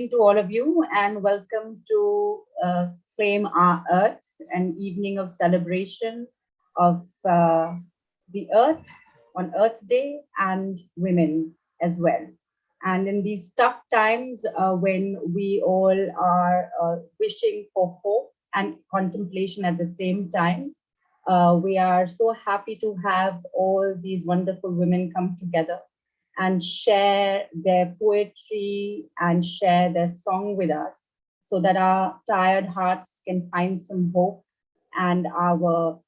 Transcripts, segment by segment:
to all of you and welcome to Claim Our Earth, an evening of celebration of the Earth on Earth Day and women as well. And in these tough times when we all are wishing for hope and contemplation at the same time, we are so happy to have all these wonderful women come together and share their poetry and share their song with us so that our tired hearts can find some hope and our,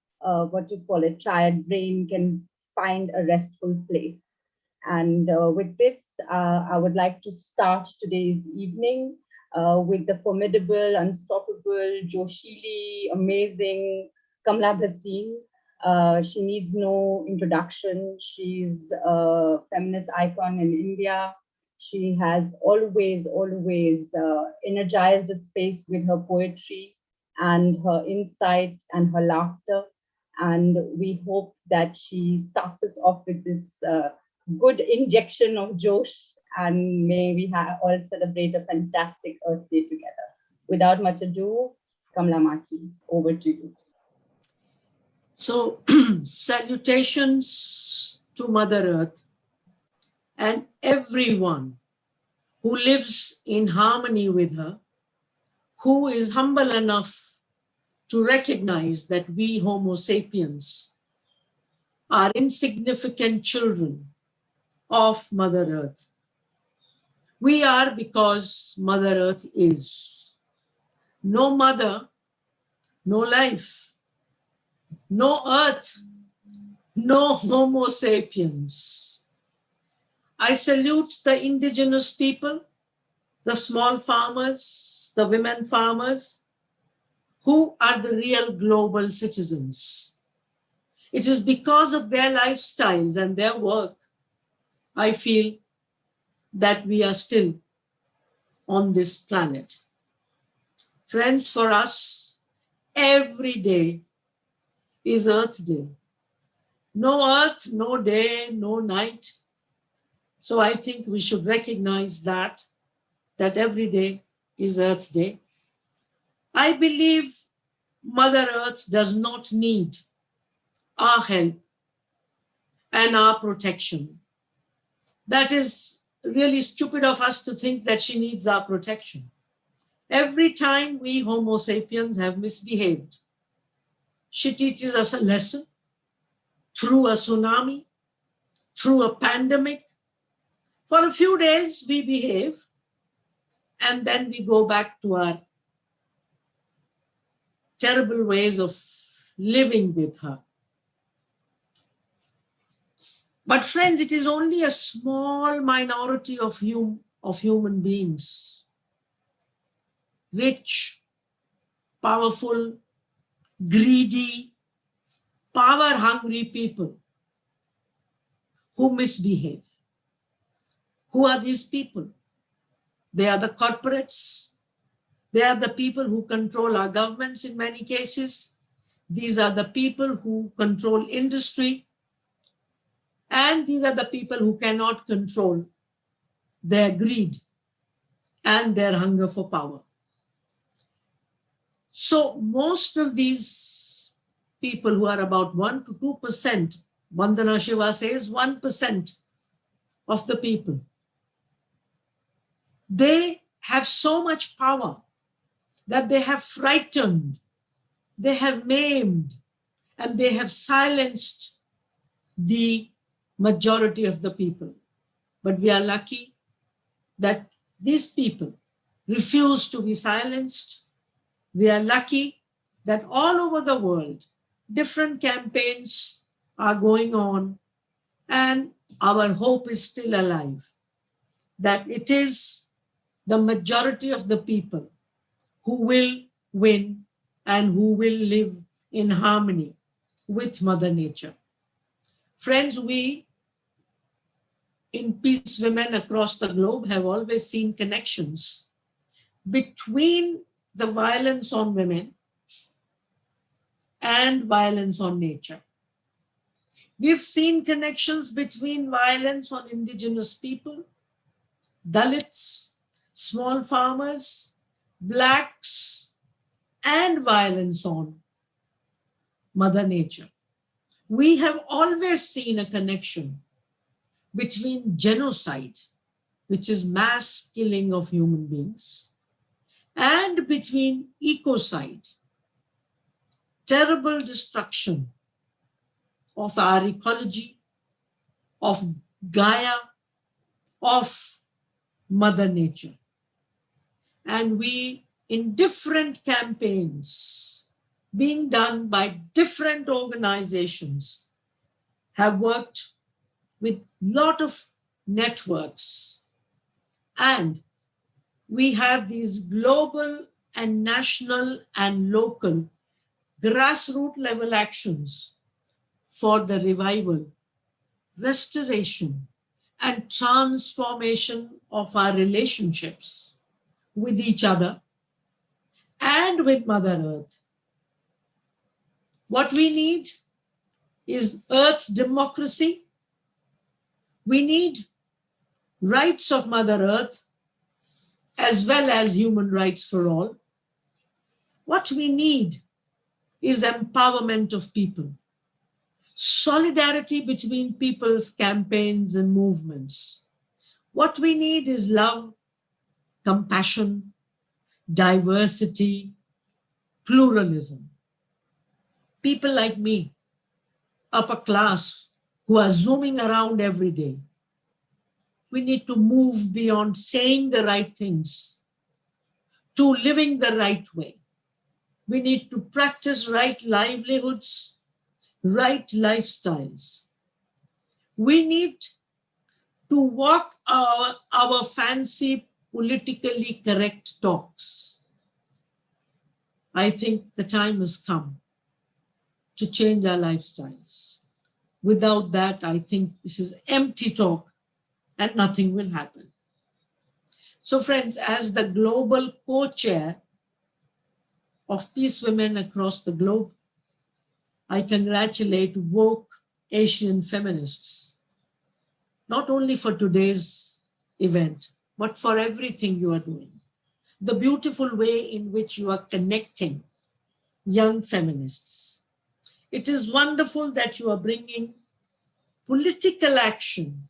tired brain can find a restful place. And with this, I would like to start today's evening with the formidable, unstoppable, Joshili, amazing Kamila Bhasin. She needs no introduction. She's a feminist icon in India. She has always energized the space with her poetry and her insight and her laughter. And we hope that she starts us off with this good injection of Josh, and may we all celebrate a fantastic Earth Day together. Without much ado, Kamila Bhasin, over to you. So, salutations to Mother Earth and everyone who lives in harmony with her, who is humble enough to recognize that we Homo sapiens are insignificant children of Mother Earth. We are because Mother Earth is. No mother, no life. No earth, no Homo sapiens. I salute the indigenous people, the small farmers, the women farmers, who are the real global citizens. It is because of their lifestyles and their work, I feel that we are still on this planet. Friends, for us, every day is Earth Day. No earth, no day, no night. So I think we should recognize that every day is Earth Day. I believe Mother Earth does not need our help and our protection. That is really stupid of us to think that she needs our protection. Every time we Homo sapiens have misbehaved, she teaches us a lesson through a tsunami, through a pandemic. For a few days we behave, and then we go back to our terrible ways of living with her. But friends, it is only a small minority of human beings, rich, powerful, greedy, power-hungry people who misbehave. Who are these people? They are the corporates. They are the people who control our governments in many cases. These are the people who control industry. And these are the people who cannot control their greed and their hunger for power. So most of these people, who are about 1 to 2%, Vandana Shiva says 1% of the people, they have so much power that they have frightened, they have maimed, and they have silenced the majority of the people. But we are lucky that these people refuse to be silenced. We are lucky that all over the world, different campaigns are going on, and our hope is still alive, that it is the majority of the people who will win and who will live in harmony with Mother Nature. Friends, we in Peace Women across the globe have always seen connections between the violence on women and violence on nature. We've seen connections between violence on indigenous people, Dalits, small farmers, blacks, and violence on Mother Nature. We have always seen a connection between genocide, which is mass killing of human beings, and between ecocide, terrible destruction of our ecology, of Gaia, of Mother Nature. And we, in different campaigns being done by different organizations, have worked with a lot of networks. And we have these global and national and local grassroots level actions for the revival, restoration, and transformation of our relationships with each other and with Mother Earth. What we need is Earth's democracy. We need rights of Mother Earth as well as human rights for all. What we need is empowerment of people, solidarity between people's campaigns and movements. What we need is love, compassion, diversity, pluralism. People like me, upper class, who are zooming around every day. We need to move beyond saying the right things to living the right way. We need to practice right livelihoods, right lifestyles. We need to walk our fancy politically correct talks. I think the time has come to change our lifestyles. Without that, I think this is empty talk and nothing will happen. So friends, as the global co-chair of Peace Women across the globe, I congratulate woke Asian feminists, not only for today's event, but for everything you are doing. The beautiful way in which you are connecting young feminists. It is wonderful that you are bringing political action,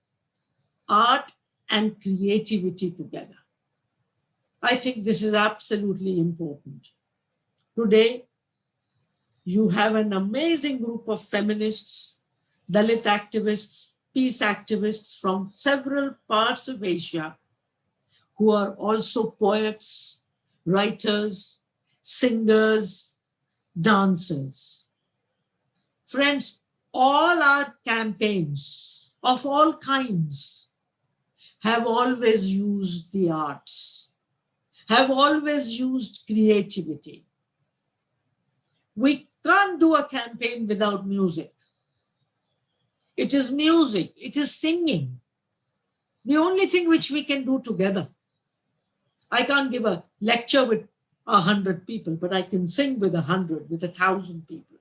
art, and creativity together. I think this is absolutely important. Today, you have an amazing group of feminists, Dalit activists, peace activists from several parts of Asia who are also poets, writers, singers, dancers. Friends, all our campaigns of all kinds have always used the arts, have always used creativity. We can't do a campaign without music. It is music, it is singing. The only thing which we can do together. I can't give a lecture with 100 people, but I can sing with 100, with 1,000 people.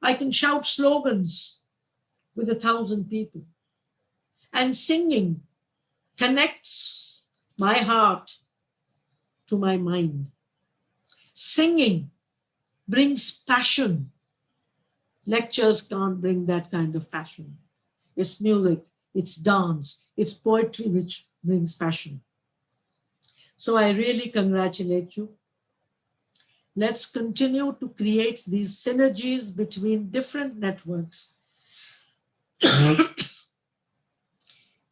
I can shout slogans with 1,000 people. And singing connects my heart to my mind. Singing brings passion. Lectures can't bring that kind of passion. It's music, it's dance, it's poetry which brings passion. So I really congratulate you. Let's continue to create these synergies between different networks.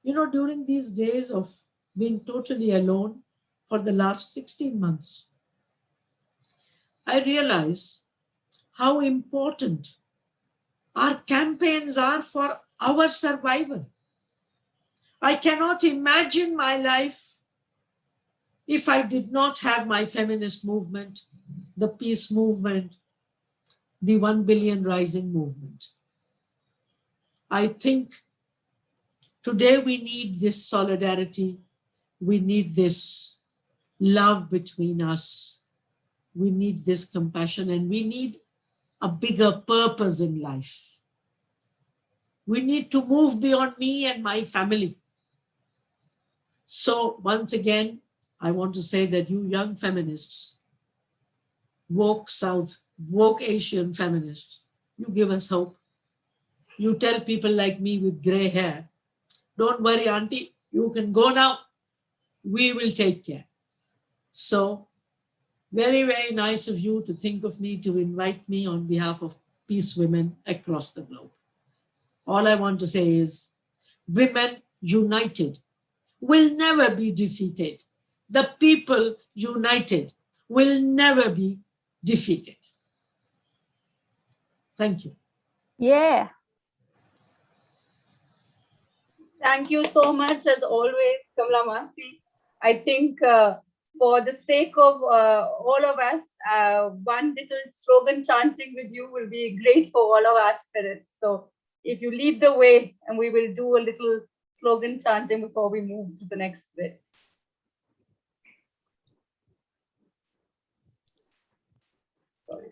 You know, during these days of being totally alone for the last 16 months, I realize how important our campaigns are for our survival. I cannot imagine my life if I did not have my feminist movement, the peace movement, the 1 billion rising movement. I think today we need this solidarity. We need this love between us. We need this compassion, and we need a bigger purpose in life. We need to move beyond me and my family. So once again, I want to say that you young feminists, woke South, woke Asian feminists, you give us hope. You tell people like me with gray hair, don't worry, auntie, you can go now. We will take care. So very, very nice of you to think of me, to invite me on behalf of peace women across the globe. All I want to say is, women united will never be defeated. The people united will never be defeated. Thank you. Yeah. Thank you so much, as always, Kamila Bhasin. I think for the sake of all of us, one little slogan chanting with you will be great for all of our spirits. So if you lead the way, and we will do a little slogan chanting before we move to the next bit. Sorry.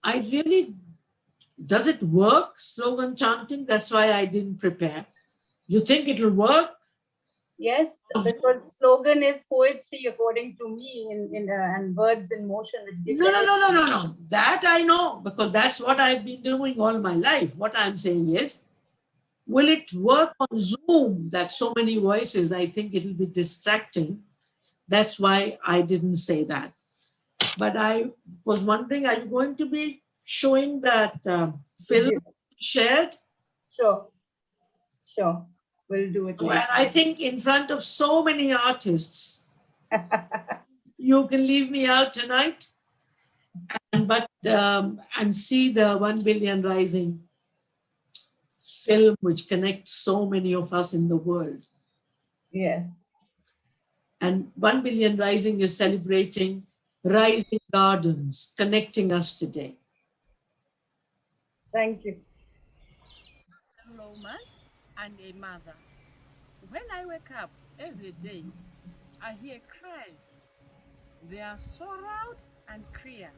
I really, does it work, slogan chanting? That's why I didn't prepare. You think it'll work? Yes, because slogan is poetry, according to me, and words in motion. Which gives No. That I know, because that's what I've been doing all my life. What I'm saying is, will it work on Zoom, that so many voices? I think it'll be distracting. That's why I didn't say that. But I was wondering, are you going to be showing that film shared? Sure. We'll do it. Well, I think in front of so many artists, you can leave me out tonight, and see the 1 Billion Rising film, which connects so many of us in the world. Yes. And 1 Billion Rising is celebrating rising gardens, connecting us today. Thank you. Woman and a mother. When I wake up every day, I hear cries. They are so loud and clear,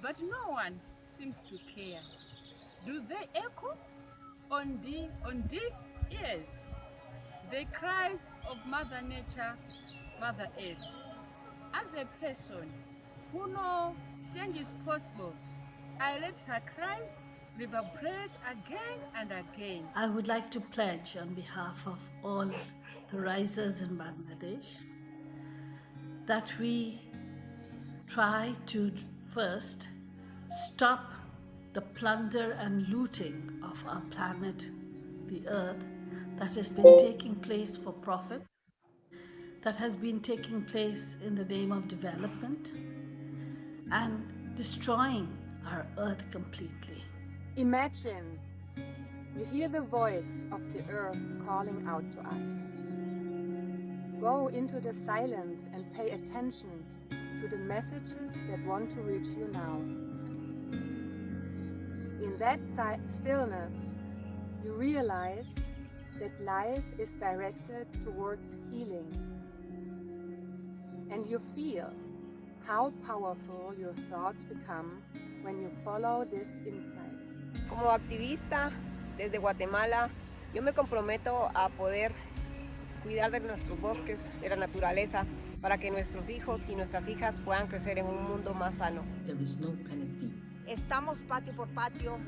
but no one seems to care. Do they echo on deep ears? The cries of Mother Nature, Mother Earth. As a person who knows change is possible, I let her cries reverberate again and again. I would like to pledge on behalf of all the risers in Bangladesh that we try to first stop the plunder and looting of our planet, the Earth, that has been taking place for profit, that has been taking place in the name of development, and destroying our Earth completely. Imagine you hear the voice of the earth calling out to us. Go into the silence and pay attention to the messages that want to reach you now. In that stillness, you realize that life is directed towards healing. And you feel how powerful your thoughts become when you follow this insight. Como activista desde Guatemala, yo me comprometo a poder cuidar de nuestros bosques, de la naturaleza, para que nuestros hijos y nuestras hijas puedan crecer en un mundo más sano. There is no penalty. Estamos patio por patio,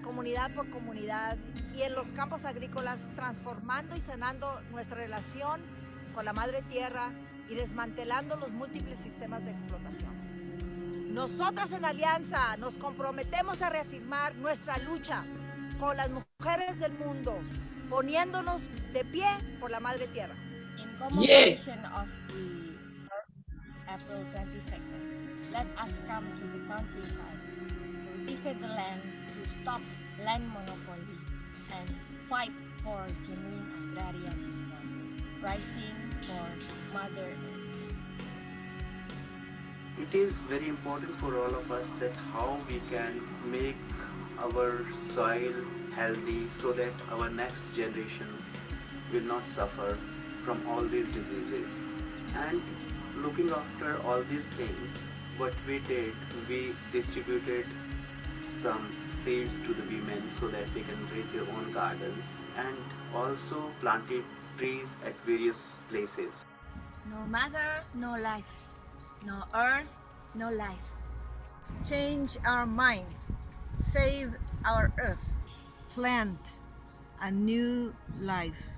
comunidad por comunidad y en los campos agrícolas transformando y sanando nuestra relación con la madre tierra y desmantelando los múltiples sistemas de explotación. Nosotras en Alianza nos comprometemos a reafirmar nuestra lucha con las mujeres del mundo, poniéndonos de pie por la madre tierra. In commemoration of the April 22nd, let us come to the countryside, cultivate the land to stop land monopoly and fight for genuine agrarian movement, rising for Mother Earth. It is very important for all of us that how we can make our soil healthy so that our next generation will not suffer from all these diseases. And looking after all these things, what we did, we distributed some seeds to the women so that they can raise their own gardens, and also planted trees at various places. No mother, no life. No earth, no life. Change our minds. Save our earth. Plant a new life.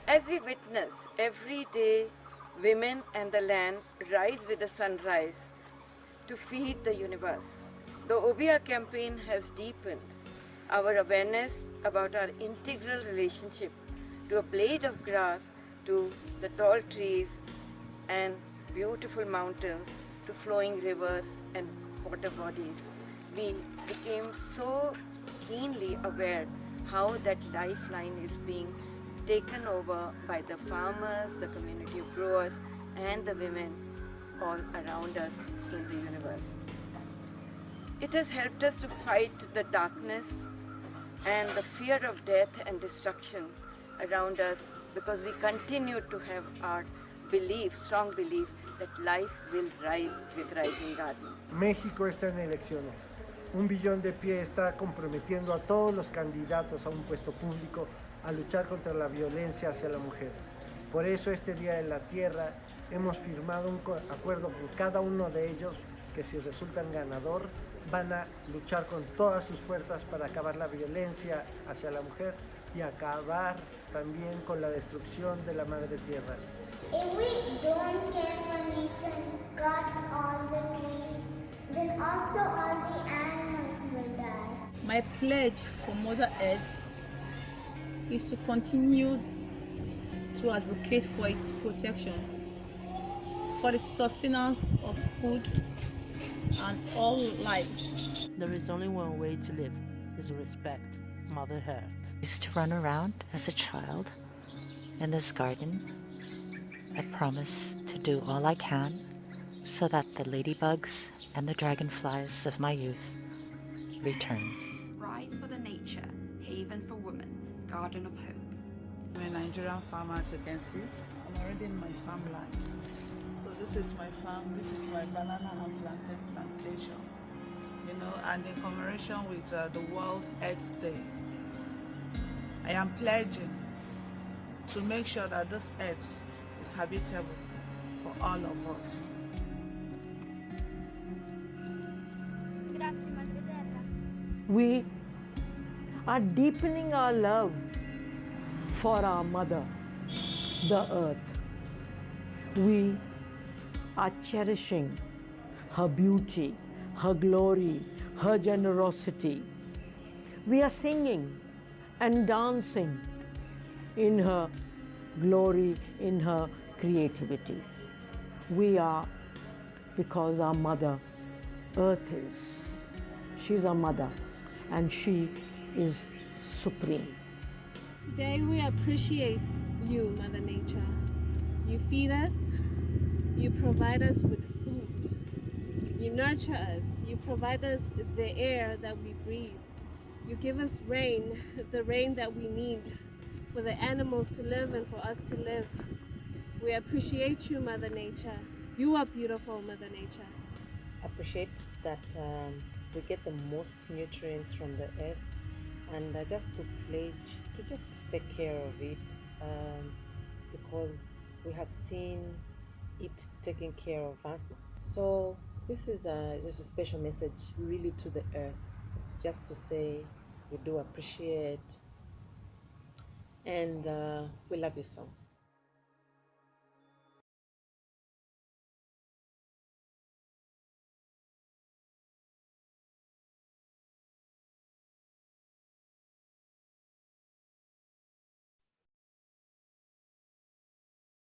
As we witness every day, women and the land rise with the sunrise to feed the universe. The OBIA campaign has deepened our awareness about our integral relationship to a blade of grass, to the tall trees and beautiful mountains, to flowing rivers and water bodies. We became so keenly aware how that lifeline is being taken over by the farmers, the community growers, and the women all around us in the universe. It has helped us to fight the darkness and the fear of death and destruction around us, because we continue to have our belief, strong belief, that life will rise with rising garden. México está en elecciones. 1 billón de pie está comprometiendo a todos los candidatos a un puesto público a luchar contra la violencia hacia la mujer. Por eso este Día de la Tierra hemos firmado un acuerdo con cada uno de ellos que si resultan ganador van a luchar con todas sus fuerzas para acabar la violencia hacia la mujer y acabar también con la destrucción de la madre tierra. If we don't care for nature and cut all the trees, then also all the animals will die. My pledge for Mother Earth is to continue to advocate for its protection, for the sustenance of food and all lives. There is only one way to live, is respect Mother Earth. I used to run around as a child in this garden. I promise to do all I can so that the ladybugs and the dragonflies of my youth return. Rise for the nature, haven for women, garden of hope. I'm a Nigerian farmer, as you can see. I'm already in my farmland. So this is my farm, this is my banana and plantain plantation. You know, and in commemoration with the World Earth Day, I am pledging to make sure that this earth is habitable for all of us. Grazie, Madre Terra. We are deepening our love for our mother, the earth. We are cherishing her beauty, her glory, her generosity. We are singing and dancing in her glory, in her creativity. We are, because our mother, earth is. She's our mother and she is supreme. Today we appreciate you, Mother Nature. You feed us, you provide us with food, you nurture us, you provide us the air that we breathe. You give us rain, the rain that we need for the animals to live and for us to live. We appreciate you, Mother Nature. You are beautiful, Mother Nature. Appreciate that we get the most nutrients from the earth, and just to pledge to just take care of it, because we have seen it taking care of us. So this is just a special message really to the earth, just to say we do appreciate and we love you so.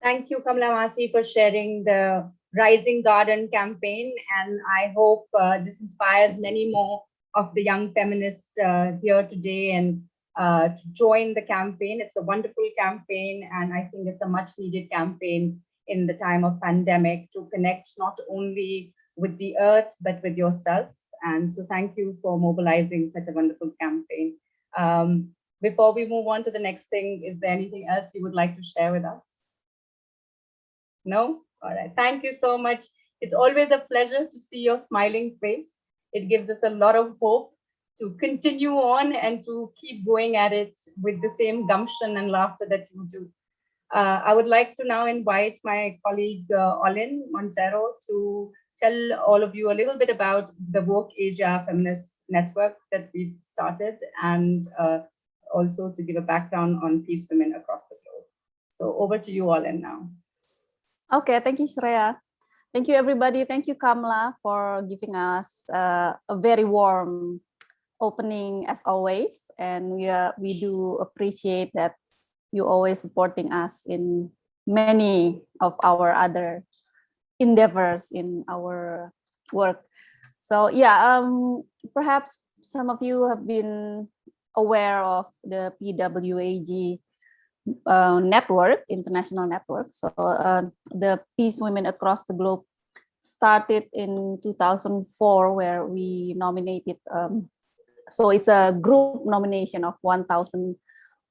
Thank you, Kamila Bhasin, for sharing the Rising Garden campaign. And I hope this inspires many more of the young feminists here today and to join the campaign. It's a wonderful campaign, and I think it's a much needed campaign in the time of pandemic to connect not only with the earth, but with yourself. And so thank you for mobilizing such a wonderful campaign. Before we move on to the next thing, is there anything else you would like to share with us? No? All right. Thank you so much. It's always a pleasure to see your smiling face. It gives us a lot of hope to continue on and to keep going at it with the same gumption and laughter that you do. I would like to now invite my colleague Olin Montero to tell all of you a little bit about the Woke Asia Feminist Network that we've started, and also to give a background on peace women across the globe. So over to you, Olin, now. Okay, thank you, Shreya. Thank you, everybody. Thank you, Kamila, for giving us a very warm opening as always. And we do appreciate that you always supporting us in many of our other endeavors in our work. So yeah, perhaps some of you have been aware of the PWAG network, international network. So the Peace Women Across the Globe started in 2004, where we nominated, so it's a group nomination of 1,000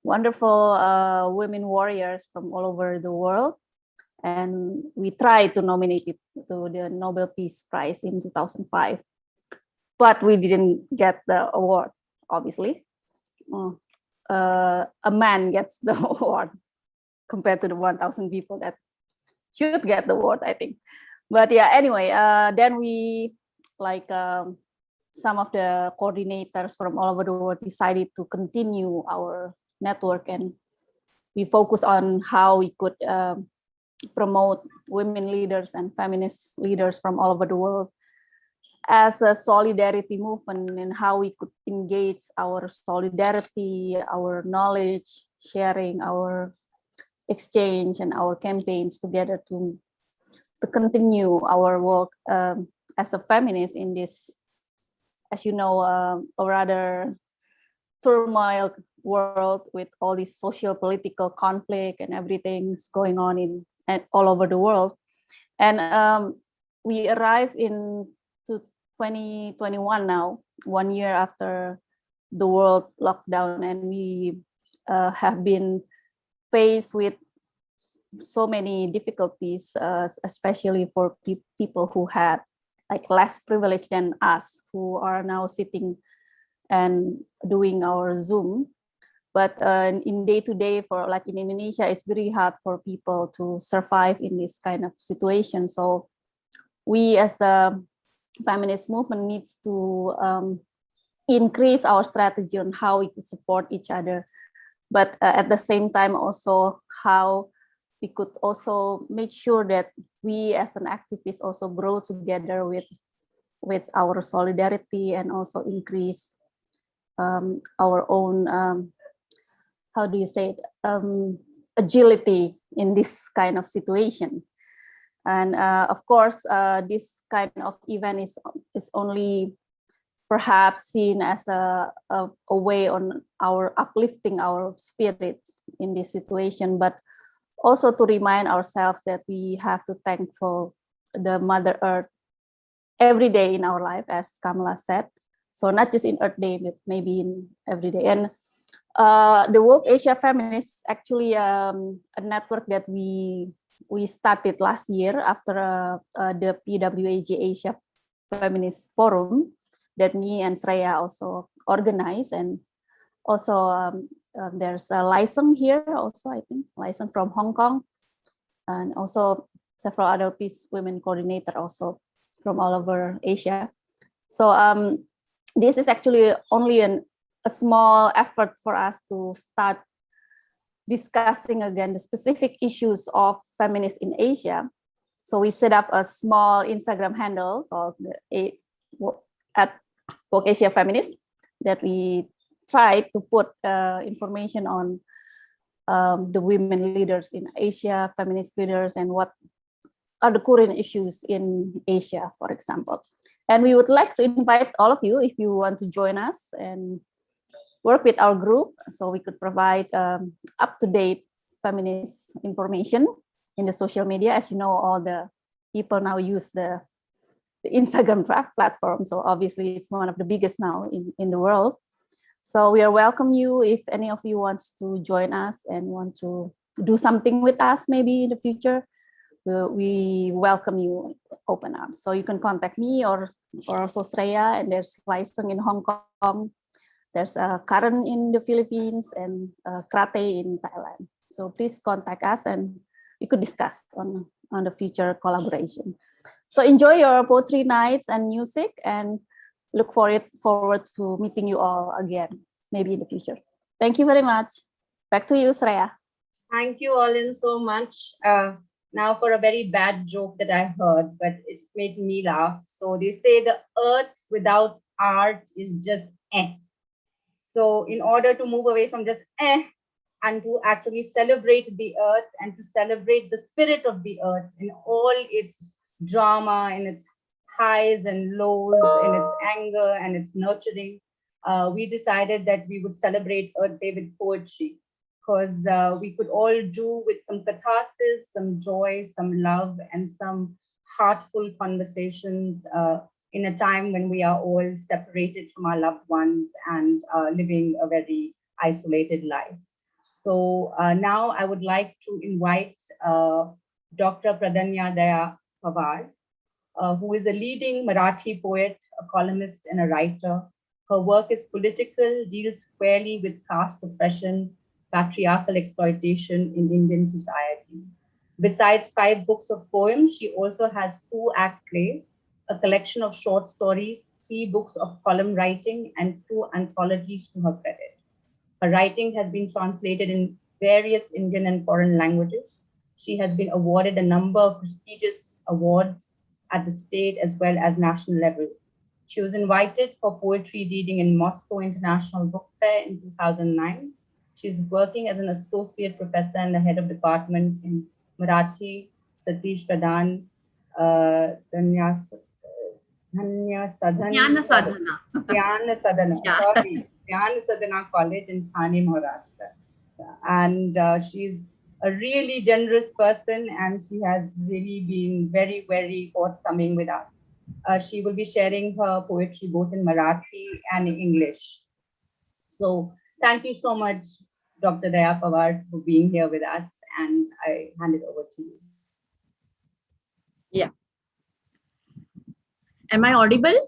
wonderful women warriors from all over the world. And we tried to nominate it to the Nobel Peace Prize in 2005, but we didn't get the award, obviously. A man gets the award compared to the 1,000 people that should get the award, I think. But yeah, anyway, then we, like some of the coordinators from all over the world, decided to continue our network, and we focus on how we could promote women leaders and feminist leaders from all over the world as a solidarity movement, and how we could engage our solidarity, our knowledge sharing, our exchange, and our campaigns together to continue our work as a feminist in this, as you know, a rather turmoil world with all this social political conflict and everything's going on in all over the world. And we arrived in 2021 now, 1 year after the world lockdown, and we have been faced with so many difficulties, especially for people who had like less privilege than us, who are now sitting and doing our Zoom. But in day-to-day, for like in Indonesia, it's very hard for people to survive in this kind of situation. So we as a feminist movement needs to increase our strategy on how we could support each other, but at the same time also how we could also make sure that we as an activist also grow together with our solidarity, and also increase our own, how do you say it, agility in this kind of situation. And of course, this kind of event is only perhaps seen as a way on our uplifting our spirits in this situation, but also to remind ourselves that we have to thankful the Mother Earth every day in our life, as Kamila said. So not just in Earth Day, but maybe in every day. And the Woke Asia Feminists actually a network that we started last year after the PWAG Asia Feminist Forum that me and Shreya also organized. And also there's a license here also, I think, license from Hong Kong, and also several other peace women coordinator also from all over Asia. So this is actually only a small effort for us to start discussing again the specific issues of feminists in Asia. So we set up a small Instagram handle called at Woke Asia Feminist, that we try to put information on the women leaders in Asia, feminist leaders, and what are the current issues in Asia, for example. And we would like to invite all of you, if you want to join us and work with our group, so we could provide up-to-date feminist information in the social media. As you know, all the people now use the Instagram platform, so obviously it's one of the biggest now in the world. So we are welcome you if any of you wants to join us and want to do something with us maybe in the future. We welcome you open arms. So you can contact me or also Shreya, and there's Laiseng in Hong Kong. There's Karen in the Philippines, and Krate in Thailand. So please contact us and we could discuss on the future collaboration. So enjoy your poetry nights and music, and look forward to meeting you all again, maybe in the future. Thank you very much. Back to you, Sreya. Thank you all in so much. Now for a very bad joke that I heard, but it's made me laugh. So they say the earth without art is just eh. So in order to move away from just eh, and to actually celebrate the earth and to celebrate the spirit of the earth in all its drama, in its highs and lows, in its anger and its nurturing, we decided that we would celebrate Earth Day with poetry, because we could all do with some catharsis, some joy, some love, and some heartful conversations in a time when we are all separated from our loved ones and living a very isolated life. So now I would like to invite Dr. Pradnya Dwi Pawar, who is a leading Marathi poet, a columnist, and a writer. Her work is political, deals squarely with caste oppression, patriarchal exploitation in Indian society. Besides 5 books of poems, she also has 2 act plays, a collection of short stories, 3 books of column writing, and 2 anthologies to her credit. Her writing has been translated in various Indian and foreign languages. She has been awarded a number of prestigious awards at the state as well as national level. She was invited for poetry reading in Moscow International Book Fair in 2009. She's working as an associate professor and the head of department in Marathi, Satish Pradhan, Dhanya Sadhana. Sorry. Dhyan Sadhana College in Thane, Maharashtra. And she's a really generous person, and she has really been very, very forthcoming with us. She will be sharing her poetry both in Marathi and in English. So thank you so much, Dr. Dwi Pawar, for being here with us, and I hand it over to you. Yeah. Am I audible?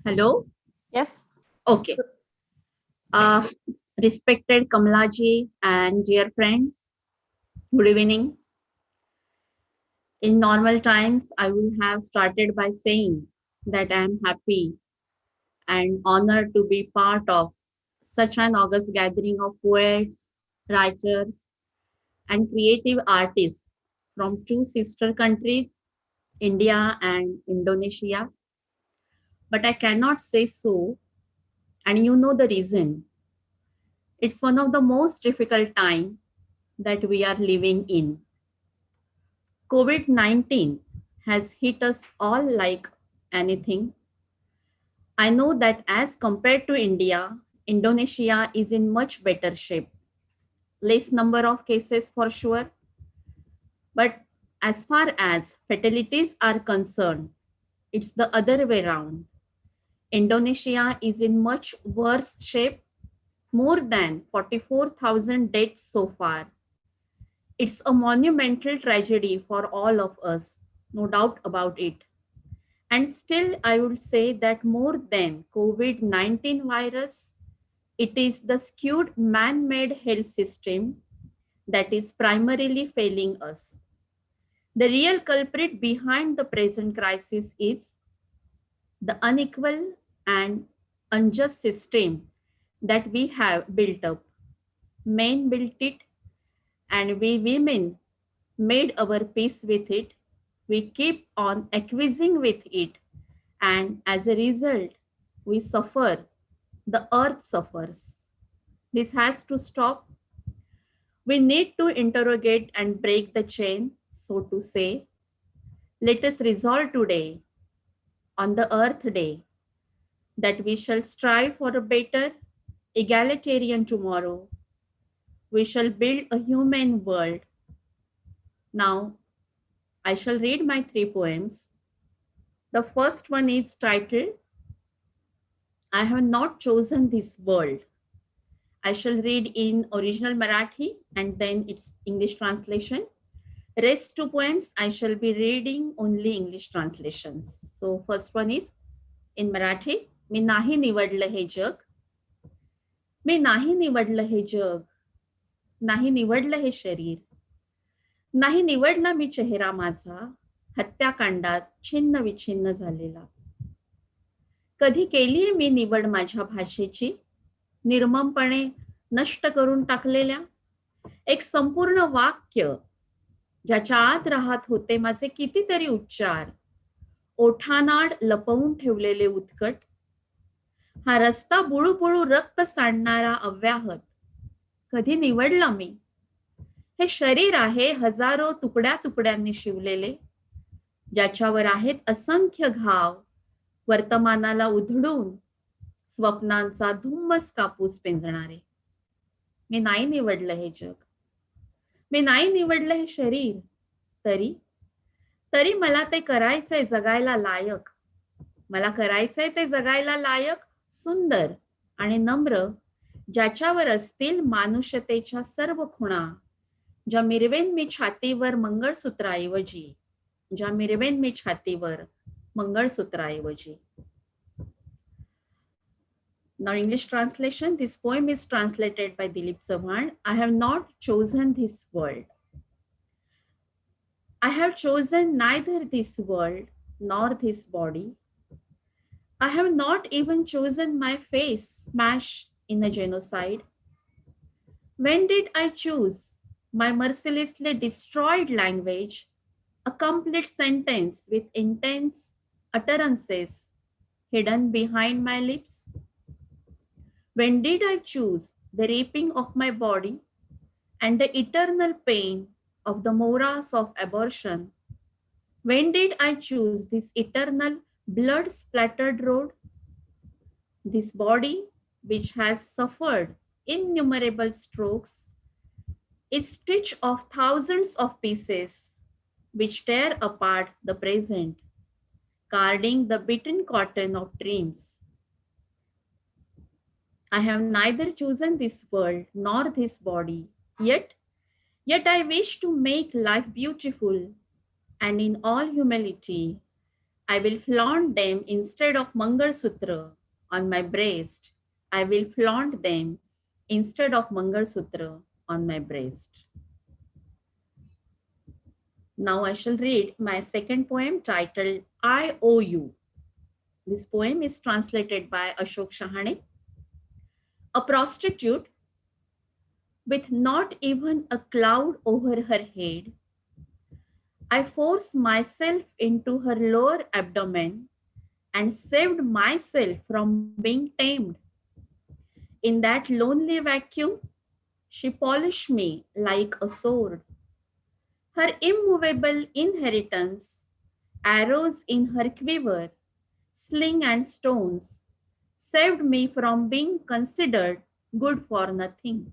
Hello? Yes. Okay. Respected Kamila ji and dear friends, good evening. In normal times, I would have started by saying that I am happy and honored to be part of such an august gathering of poets, writers, and creative artists from 2 sister countries, India and Indonesia. But I cannot say so, and you know the reason. It's one of the most difficult times that we are living in. COVID-19 has hit us all like anything. I know that as compared to India, Indonesia is in much better shape. Less number of cases for sure. But as far as fatalities are concerned, it's the other way around. Indonesia is in much worse shape, more than 44,000 deaths so far. It's a monumental tragedy for all of us, no doubt about it. And still, I would say that more than COVID-19 virus, it is the skewed man-made health system that is primarily failing us. The real culprit behind the present crisis is the unequal and unjust system that we have built up. Men built it, and we women made our peace with it. We keep on acquiescing with it, and as a result, we suffer. The earth suffers. This has to stop. We need to interrogate and break the chain, so to say. Let us resolve today, on the Earth Day, that we shall strive for a better, egalitarian tomorrow. We shall build a human world. Now, I shall read my 3 poems. The first one is titled, I have not chosen this world. I shall read in original Marathi and then its English translation. Rest 2 poems, I shall be reading only English translations. So first one is in Marathi. मी नाही निवडलं हे जग. मी नाही निवडलं हे जग, नाही निवडलं हे शरीर, नाही निवडला मी चेहरा माझा हत्याकांडात छिन्न विछिन्न झालेला. कधी केलीये मी निवड माझ्या भाषेची, निर्ममपणे नष्ट करून टाकलेल्या? एक संपूर्ण वाक्य ज्याच्या आत राहत होते माझे कितीतरी उच्चार, ओठानाड लपवून ठेवलेले उत्कट. हा रस्ता बुळूबुळू रक्त सांडणारा अव्याहत कधी निवडला मी? हे शरीर आहे हजारो तुकड्या तुकड्यांनी शिवलेले, ज्याच्यावर आहेत असंख्य घाव, वर्तमानाला उधळून स्वप्नांचा धुम्मस कापूस पिंजणारे. मी नाही निवडलं हे जग, मी नाही निवडलं हे शरीर, तरी मला ते करायचंय जगायला लायक. मला करायचंय ते जगायला लायक, सुंदर आणि नम्र, ज्याच्यावर असतील मानुषतेच्या सर्व खुणा, ज्या मिरवेन मी छातीवर मंगळसूत्राऐवजी, ज्या मिरवेन मी छातीवर मंगळसूत्राऐवजी. Now English translation, this poem is translated by Dilip Chavan. I have not chosen this world. I have chosen neither this world nor this body. I have not even chosen my face smashed in a genocide. When did I choose my mercilessly destroyed language, a complete sentence with intense utterances hidden behind my lips? When did I choose the raping of my body and the eternal pain of the morass of abortion? When did I choose this eternal blood-splattered road? This body, which has suffered innumerable strokes, is stitched of thousands of pieces which tear apart the present, carding the bitten cotton of dreams. I have neither chosen this world nor this body, yet I wish to make life beautiful, and in all humility, I will flaunt them instead of Mangalsutra on my breast. I will flaunt them instead of Mangalsutra on my breast. Now I shall read my second poem titled I Owe You. This poem is translated by Ashok Shahane. A prostitute with not even a cloud over her head, I forced myself into her lower abdomen and saved myself from being tamed. In that lonely vacuum, she polished me like a sword. Her immovable inheritance, arrows in her quiver, sling and stones, saved me from being considered good for nothing.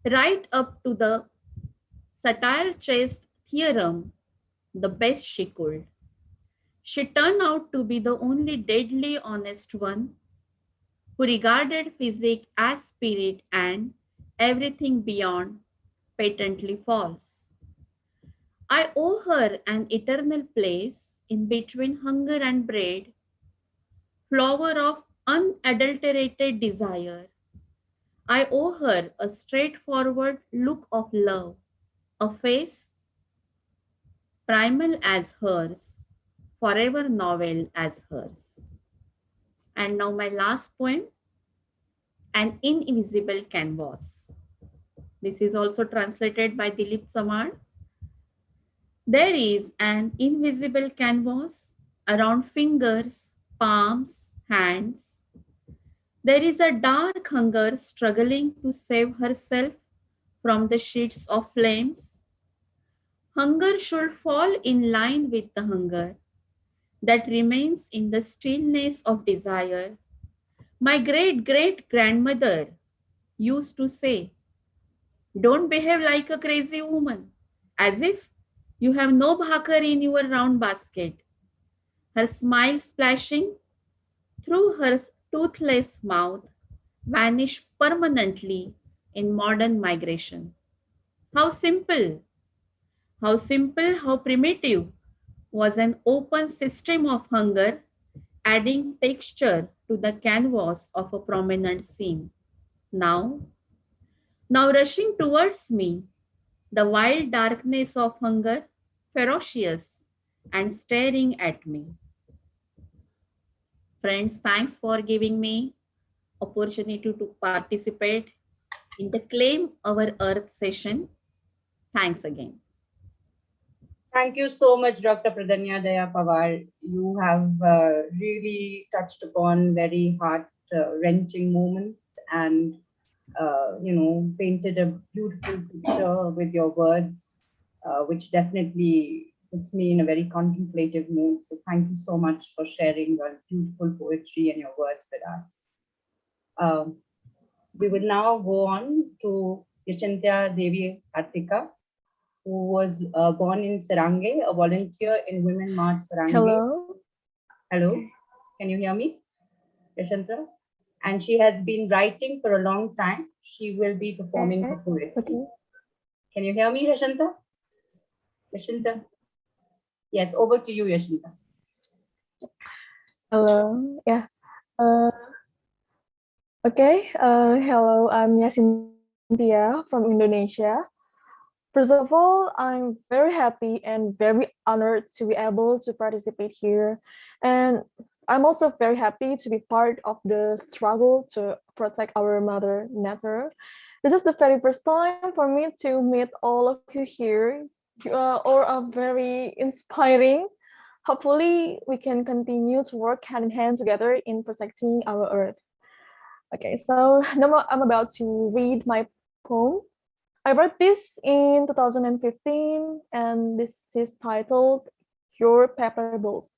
Right up to the satire chest theorem, the best she could. She turned out to be the only deadly honest one who regarded physic as spirit and everything beyond patently false. I owe her an eternal place in between hunger and bread, flower of unadulterated desire. I owe her a straightforward look of love, a face primal as hers, forever novel as hers. And now my last poem, An Invisible Canvas. This is also translated by Dilip Chavan. There is an invisible canvas around fingers, palms, hands. There is a dark hunger struggling to save herself from the sheets of flames. Hunger should fall in line with the hunger that remains in the stillness of desire. My great-great-grandmother used to say, don't behave like a crazy woman, as if you have no bhakar in your round basket. Her smile splashing through her toothless mouth vanished permanently in modern migration. How simple, how primitive was an open system of hunger, adding texture to the canvas of a prominent scene. Now, now rushing towards me, the wild darkness of hunger, ferocious and staring at me. Friends, thanks for giving me opportunity to participate in the Claim Our Earth session. Thanks again. Thank you so much, Dr. Pradnya Pawar. You have really touched upon very heart-wrenching moments and painted a beautiful picture with your words, which definitely puts me in a very contemplative mood. So thank you so much for sharing your beautiful poetry and your words with us. We will now go on to Yashintya Dwi Hartika, who was born in Sarange, a volunteer in Women March Sarange. Hello. Hello. Can you hear me, Yashintya? And she has been writing for a long time. She will be performing her poetry. Okay. Can you hear me, Yashintya? Yashintya? Yes, over to you, Yashintya. Hello. Yeah. Okay. Hello, I'm Yashintya from Indonesia. First of all, I'm very happy and very honored to be able to participate here. And I'm also very happy to be part of the struggle to protect our mother nature. This is the very first time for me to meet all of you here. You all are very inspiring. Hopefully, we can continue to work hand in hand together in protecting our earth. Okay, so now I'm about to read my poem. I wrote this in 2015, and this is titled Your Paper Boat.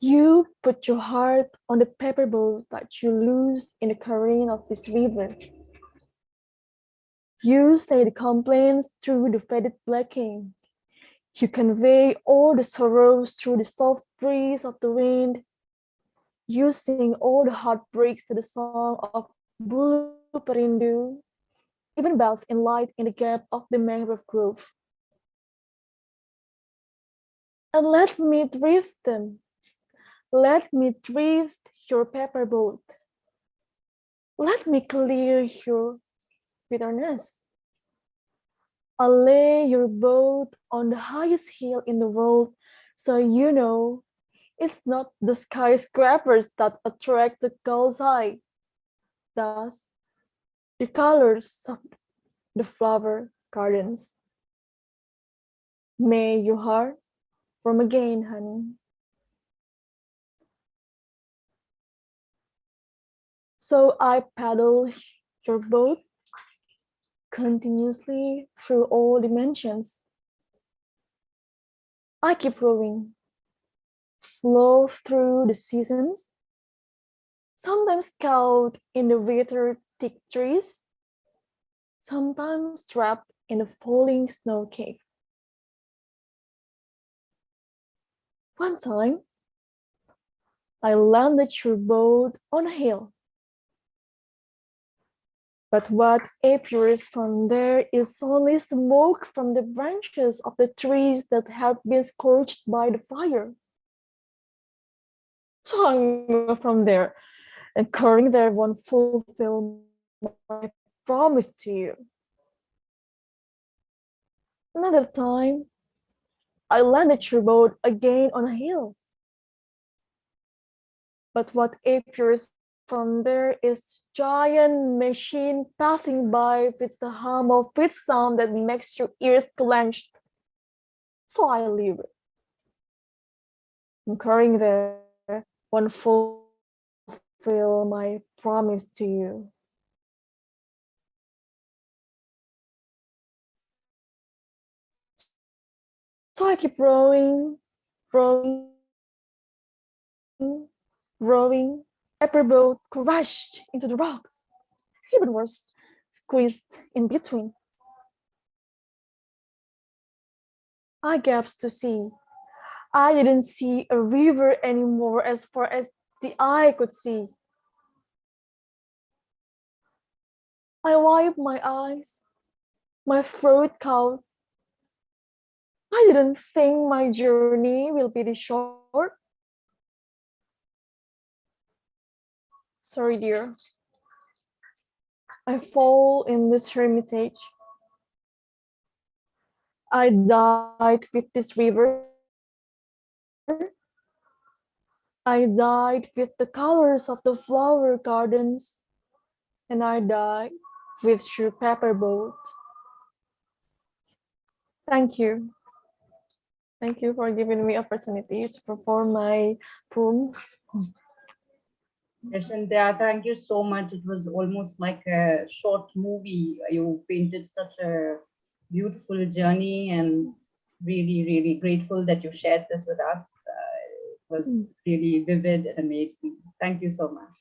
You put your heart on the paper boat that you lose in the current of this river. You say the complaints through the faded black ink. You convey all the sorrows through the soft breeze of the wind. You sing all the heartbreaks to the song of Bulu Perindu, even bathed in light in the gap of the mangrove grove. And let me drift them. Let me drift your paper boat. Let me clear your bitterness. I'll lay your boat on the highest hill in the world, so you know it's not the skyscrapers that attract the girl's eye. Thus, the colors of the flower gardens. May your heart warm again, honey. So I paddle your boat continuously through all dimensions. I keep rowing, flow through the seasons, sometimes caught in the winter thick trees, sometimes trapped in a falling snow cave. One time, I landed your boat on a hill. But what appears from there is only smoke from the branches of the trees that had been scorched by the fire. So I moved from there, and curring there won't fulfill my promise to you. Another time, I landed your boat again on a hill. But what appears from there is giant machine passing by with the hum of its sound that makes your ears clenched. So I leave it. Incurring there won't fulfill my promise to you. So I keep rowing, rowing, rowing. Paper boat crashed into the rocks. Even worse, squeezed in between. I gasped to see. I didn't see a river anymore as far as the eye could see. I wiped my eyes. My throat caught. I didn't think my journey will be this short. Sorry, dear. I fall in this hermitage. I died with this river. I died with the colors of the flower gardens. And I died with your paper boat. Thank you. Thank you for giving me opportunity to perform my poem. Yashintya, thank you so much. It was almost like a short movie. You painted such a beautiful journey, and really, really grateful that you shared this with us. It was really vivid and amazing. Thank you so much.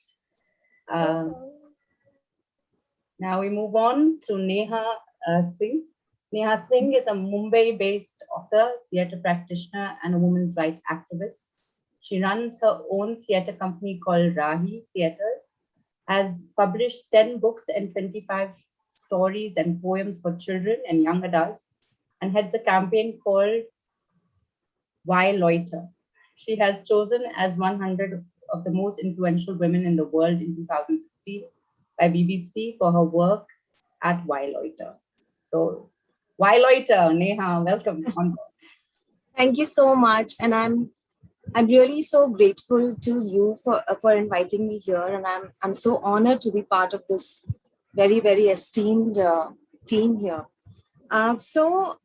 Now we move on to Neha Singh. Neha Singh is a Mumbai-based author, theatre practitioner, and a women's rights activist. She runs her own theatre company called Rahi Theatres, has published 10 books and 25 stories and poems for children and young adults, and heads a campaign called Why Loiter. She has chosen as 100 of the most influential women in the world in 2016 by BBC for her work at Why Loiter. So, Why Loiter, Neha, welcome on board. Thank you so much, and I'm really so grateful to you for inviting me here, and I'm so honored to be part of this very, very esteemed team here. So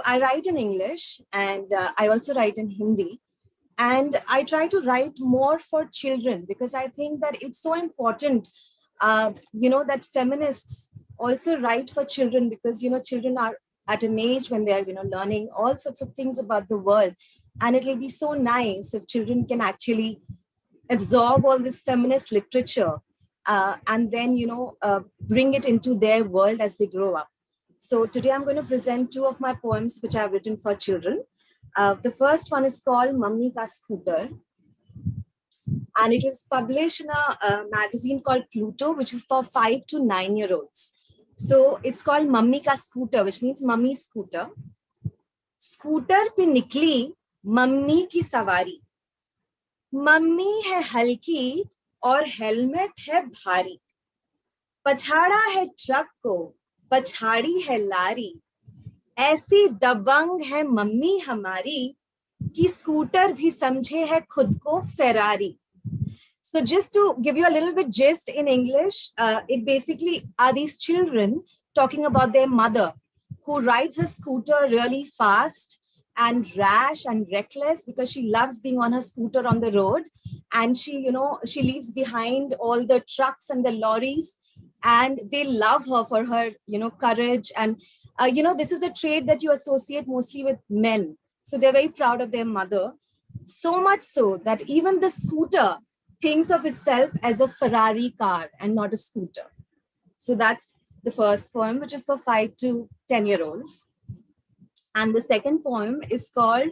I write in English, and I also write in Hindi, and I try to write more for children because I think that it's so important, that feminists also write for children because, children are at an age when they're, learning all sorts of things about the world. And it'll be so nice if children can actually absorb all this feminist literature and then, bring it into their world as they grow up. So today I'm going to present 2 of my poems which I've written for children. The first one is called Mummy Ka Scooter. And it was published in a magazine called Pluto, which is for 5 to 9-year-olds. So it's called Mummy Ka Scooter, which means mummy scooter. Scooter pe nikli mummy की सवारी, mummy है हल्की और helmet है भारी, पछाड़ा है truck को, पछाड़ी है लारी, ऐसी दबंग है मम्मी हमारी कि स्कूटर भी समझे है खुद को Ferrari. So just to give you a little bit gist in English, it basically are these children talking about their mother who rides a scooter really fast and rash and reckless because she loves being on her scooter on the road, and she leaves behind all the trucks and the lorries, and they love her for her courage, and this is a trait that you associate mostly with men, so they're very proud of their mother, so much so that even the scooter thinks of itself as a Ferrari car and not a scooter. So that's the first poem, which is for 5 to 10-year-olds. And the second poem is called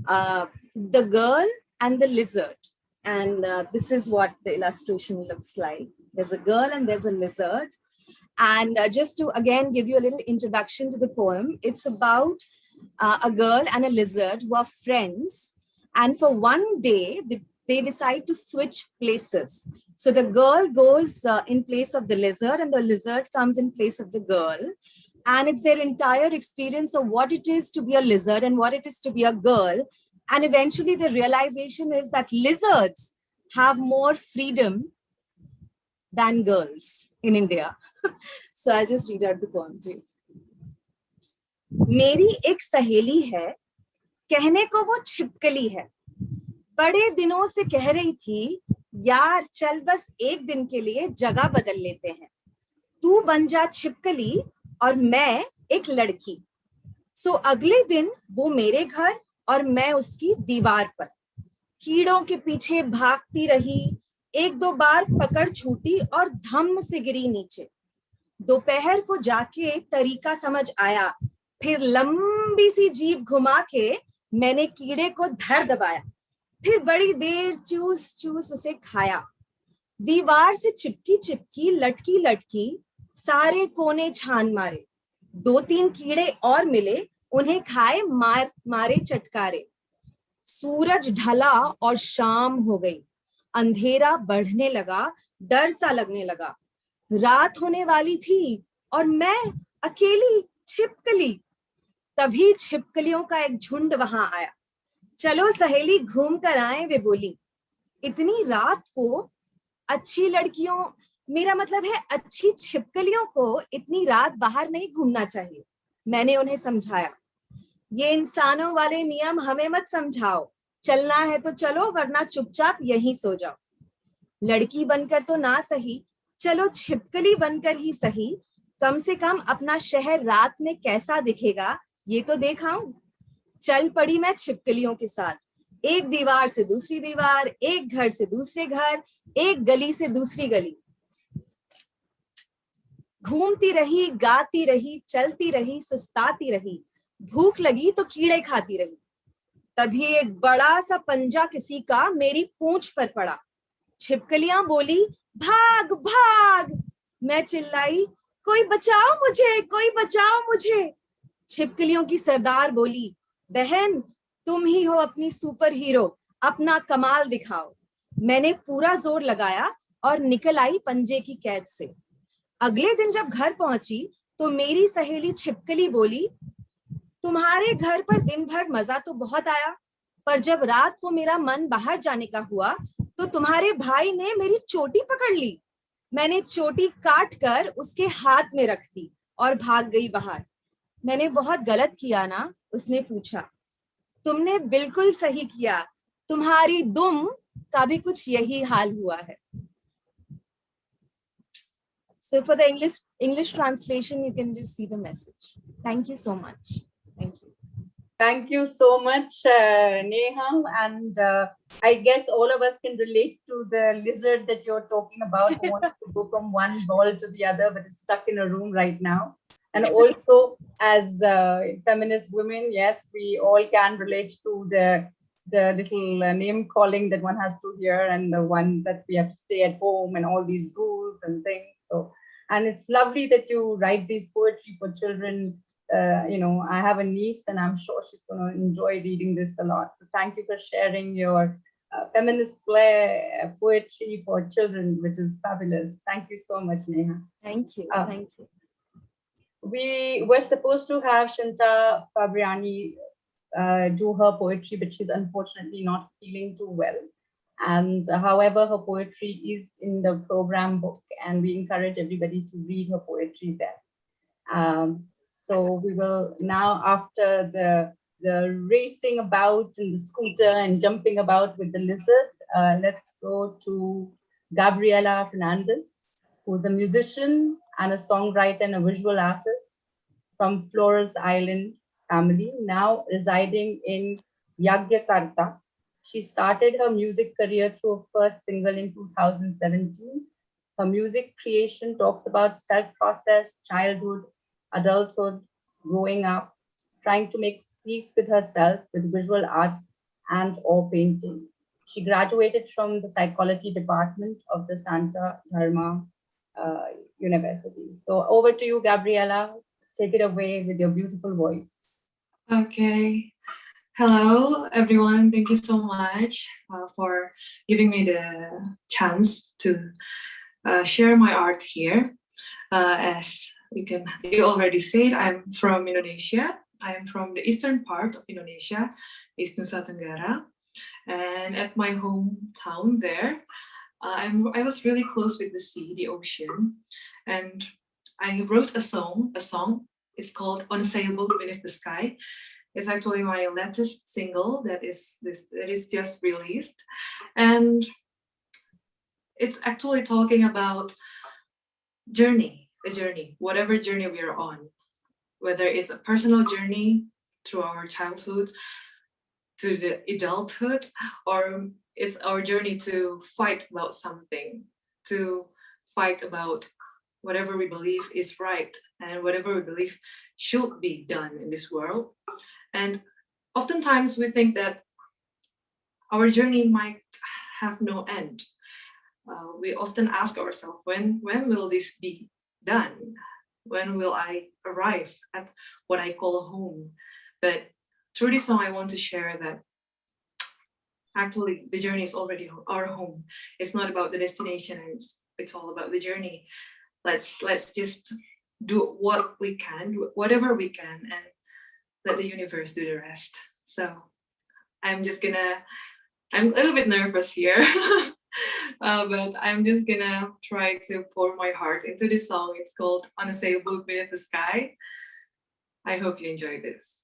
The Girl and the Lizard. And this is what the illustration looks like. There's a girl and there's a lizard. And just to, again, give you a little introduction to the poem, it's about a girl and a lizard who are friends. And for one day, they decide to switch places. So the girl goes in place of the lizard and the lizard comes in place of the girl. And it's their entire experience of what it is to be a lizard and what it is to be a girl. And eventually the realization is that lizards have more freedom than girls in India. So I'll just read out the poem to you. मेरी एक सहेली है, कहने को वो छिपकली है, बड़े दिनों से कह रही थी, यार चल बस एक दिन के लिए जगह बदल लेते हैं, तू बन जा छिपकली और मैं एक लड़की. सो अगले दिन वो मेरे घर और मैं उसकी दीवार पर. कीड़ों के पीछे भागती रही, 1-2 बार पकड़ छूटी और धम से गिरी नीचे. दोपहर को जाके तरीका समझ आया, फिर लंबी सी जीभ घुमा के मैंने कीड़े को धर दबाया, फिर बड़ी देर चूस चूस उसे खाया. दीवार से चिपकी चिपकी लटकी लटकी सारे कोने छान मारे, 2-3 कीड़े और मिले, उन्हें खाए मारे चटकारे. सूरज ढला और शाम हो गई, अंधेरा बढ़ने लगा, डर सा लगने लगा। रात होने वाली थी और मैं अकेली छिपकली। तभी छिपकलियों का एक झुंड वहां आया। चलो सहेली घूम कर आए, वे बोली। इतनी रात को अच्छी लड़कियों, मेरा मतलब है अच्छी छिपकलियों को इतनी रात बाहर नहीं घूमना चाहिए। मैंने उन्हें समझाया, ये इंसानों वाले नियम हमें मत समझाओ, चलना है तो चलो वरना चुपचाप यहीं सो जाओ। लड़की बनकर तो ना सही, चलो छिपकली बनकर ही सही, कम से कम अपना शहर रात में कैसा दिखेगा ये तो देखाऊं। चल पड़ी मैं छिपकलियों के साथ, एक दीवार से दूसरी दीवार, एक घर से दूसरे घर, एक गली से दूसरी गली। घूमती रही, गाती रही, चलती रही, सुस्ताती रही, भूख लगी तो कीड़े खाती रही। तभी एक बड़ा सा पंजा किसी का मेरी पूंछ पर पड़ा। छिपकलियां बोली, भाग भाग। मैं चिल्लाई, कोई बचाओ मुझे, कोई बचाओ मुझे। छिपकलियों की सरदार बोली, बहन तुम ही हो अपनी सुपर हीरो, अपना कमाल दिखाओ। मैंने पूरा जोर लगाया और निकल आई पंजे की कैद से। अगले दिन जब घर पहुंची तो मेरी सहेली छिपकली बोली, तुम्हारे घर पर दिन भर मजा तो बहुत आया, पर जब रात को मेरा मन बाहर जाने का हुआ तो तुम्हारे भाई ने मेरी चोटी पकड़ ली। मैंने चोटी काट कर उसके हाथ में रख दी और भाग गई बाहर। मैंने बहुत गलत किया ना? उसने पूछा। तुमने बिल्कुल सही किया, तुम्हारी दुम का भी कुछ यही हाल हुआ है। So for the English translation, you can just see the message. Thank you so much. Thank you. Thank you so much, Neha. And I guess all of us can relate to the lizard that you're talking about, who wants to go from one ball to the other, but is stuck in a room right now. And also, as feminist women, yes, we all can relate to the little name calling that one has to hear, and the one that we have to stay at home, and all these rules and things. So, and it's lovely that you write these poetry for children. I have a niece and I'm sure she's going to enjoy reading this a lot. So thank you for sharing your feminist flair poetry for children, which is fabulous. Thank you so much, Neha. Thank you. Thank you. We were supposed to have Shinta Febriany do her poetry, but she's unfortunately not feeling too well. And however, her poetry is in the program book, and we encourage everybody to read her poetry there. So we will now, after the racing about in the scooter and jumping about with the lizard, let's go to Gabriela Fernandez, who's a musician and a songwriter and a visual artist from Flores Island family, now residing in Yogyakarta. She started her music career through her first single in 2017. Her music creation talks about self-process, childhood, adulthood, growing up, trying to make peace with herself with visual arts and or painting. She graduated from the psychology department of the Santa Dharma University. So over to you, Gabriela. Take it away with your beautiful voice. Okay. Hello, everyone. Thank you so much for giving me the chance to share my art here. As you already said, I'm from Indonesia. I am from the eastern part of Indonesia, East Nusa Tenggara. And at my hometown there, I was really close with the sea, the ocean. And I wrote a song. It's called Unassailable Beneath the Sky. It's actually my latest single that is just released. And it's actually talking about the journey, whatever journey we are on, whether it's a personal journey through our childhood to the adulthood, or it's our journey to fight about something, to fight about whatever we believe is right and whatever we believe should be done in this world. And oftentimes we think that our journey might have no end. We often ask ourselves, when will this be done? When will I arrive at what I call home? But through this song, I want to share that actually the journey is already our home. It's not about the destination. It's all about the journey. Let's just do what we can, whatever we can, and let the universe do the rest. So I'm a little bit nervous here, but I'm just gonna try to pour my heart into this song. It's called On a Sailboat Beneath the Sky. I hope you enjoy this.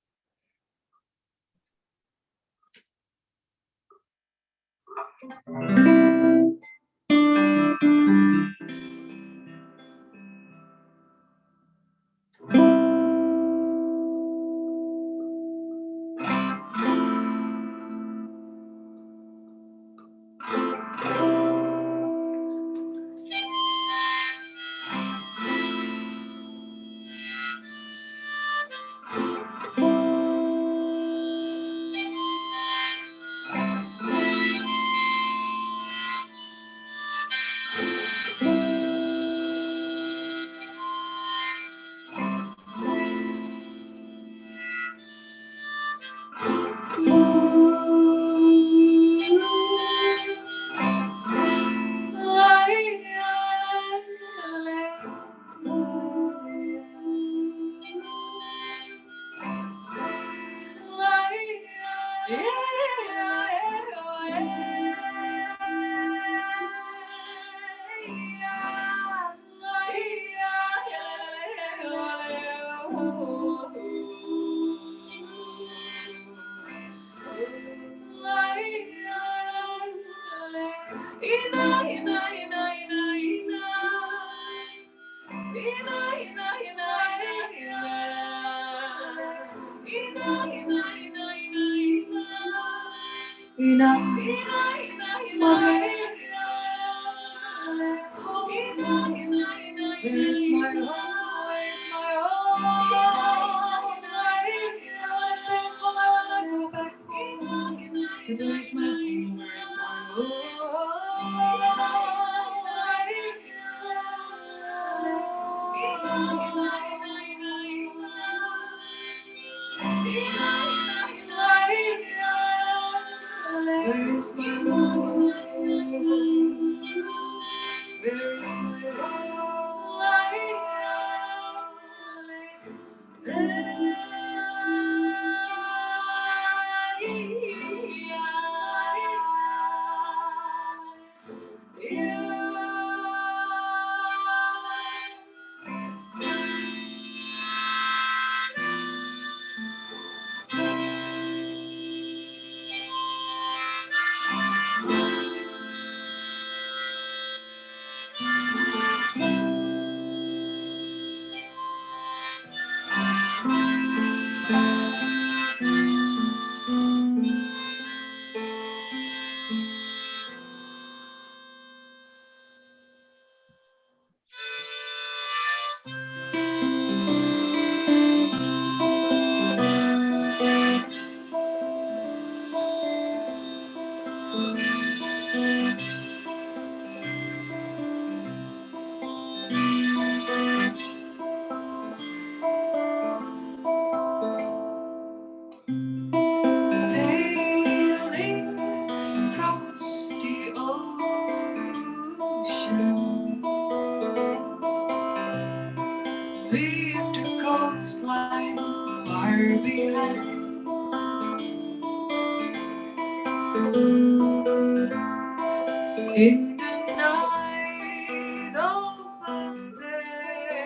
In the night of a starry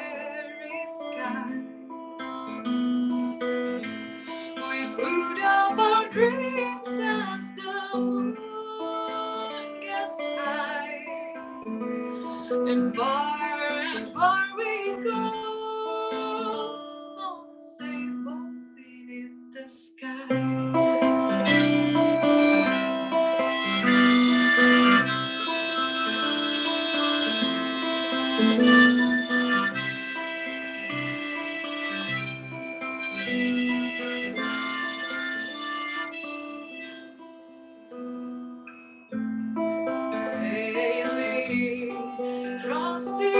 sky, we put up our dreams as the moon gets high, and far we go on a sailboat beneath the sky. Across the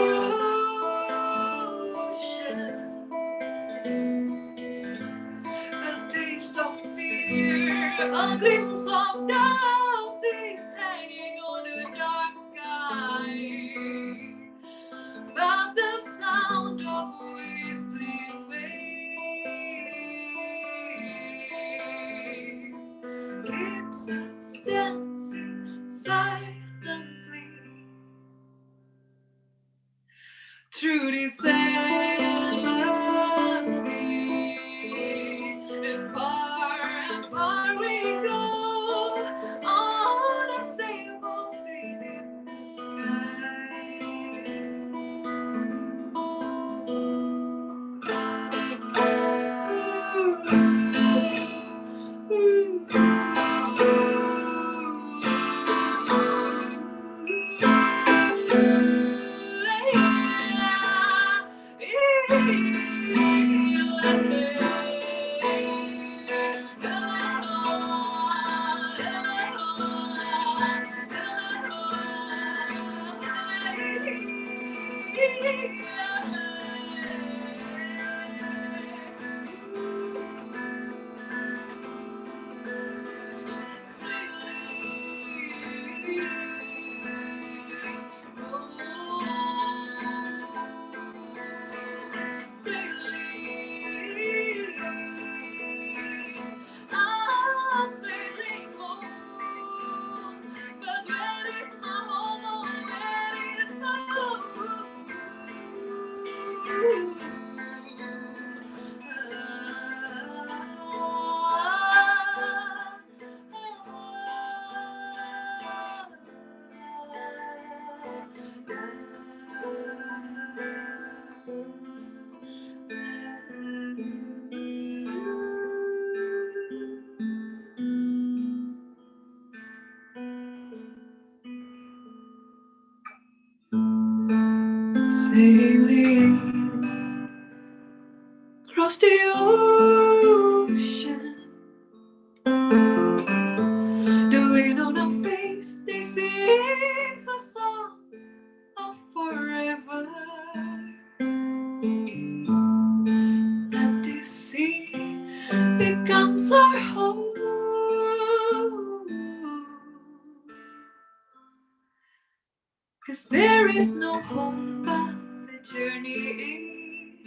ocean, a taste of fear, a glimpse of doubt. sailing across the ocean. The wind on our face, they sing a song of forever. That the sea becomes our home. 'Cause there is no home but the journey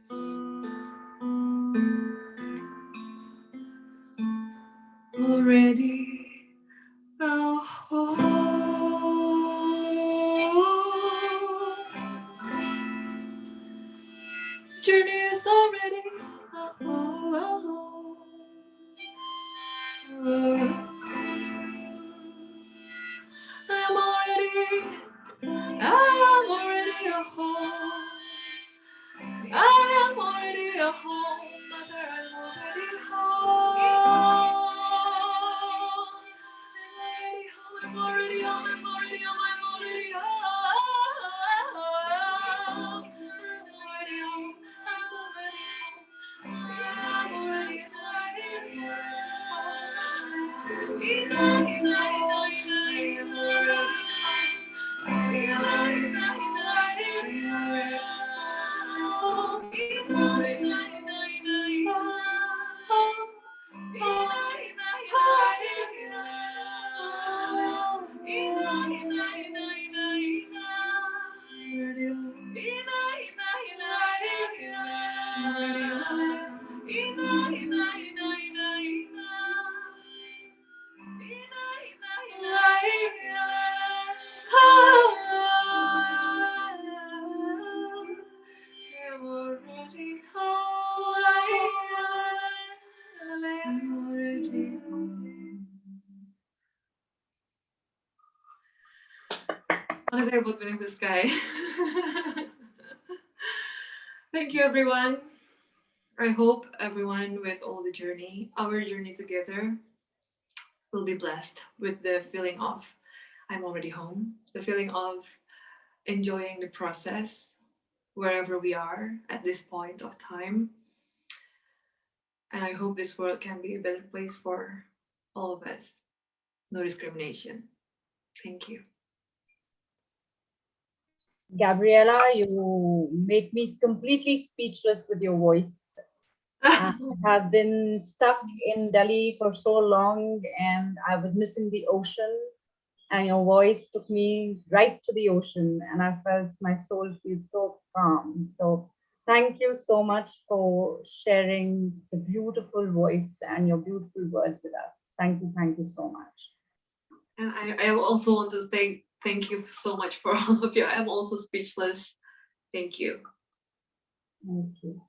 is already a home. Journey is already a home. I'm already a home. I am already a home, mother, I'm already home. I'm already home, I'm already home, I'm already home. I'm already home, I'm already home. I'm already Honestly, I put winning the sky. Thank you, everyone. I hope everyone with all the journey, our journey together, will be blessed with the feeling of I'm already home, the feeling of enjoying the process wherever we are at this point of time. And I hope this world can be a better place for all of us. No discrimination. Thank you. Gabriella, you make me completely speechless with your voice. I have been stuck in Delhi for so long and I was missing the ocean, and your voice took me right to the ocean and I felt my soul feel so calm. So thank you so much for sharing the beautiful voice and your beautiful words with us. Thank you so much. And I also want to thank you so much for all of you. I'm also speechless. Thank you. Thank you.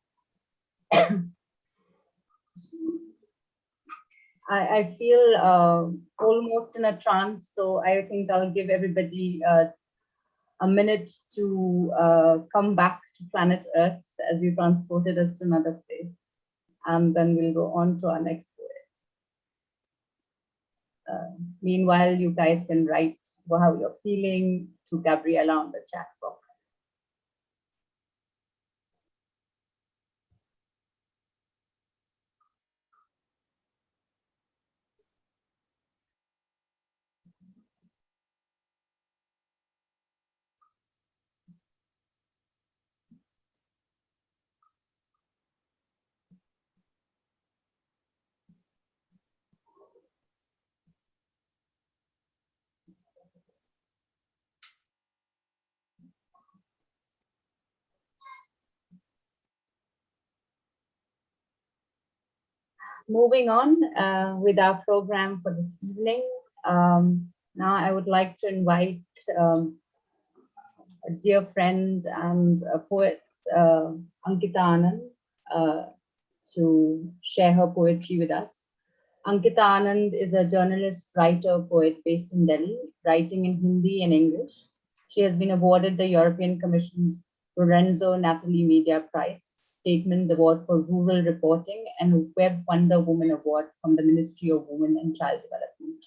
I feel almost in a trance, so I think I'll give everybody a minute to come back to planet Earth as you transported us to another place. And then we'll go on to our next poet. Meanwhile, you guys can write how you're feeling to Gabriella on the chat box. Moving on with our program for this evening. Now I would like to invite a dear friend and a poet, Ankita Anand, to share her poetry with us. Ankita Anand is a journalist, writer, poet based in Delhi, writing in Hindi and English. She has been awarded the European Commission's Lorenzo Natali Media Prize, Statements Award for Rural Reporting, and Web Wonder Woman Award from the Ministry of Women and Child Development.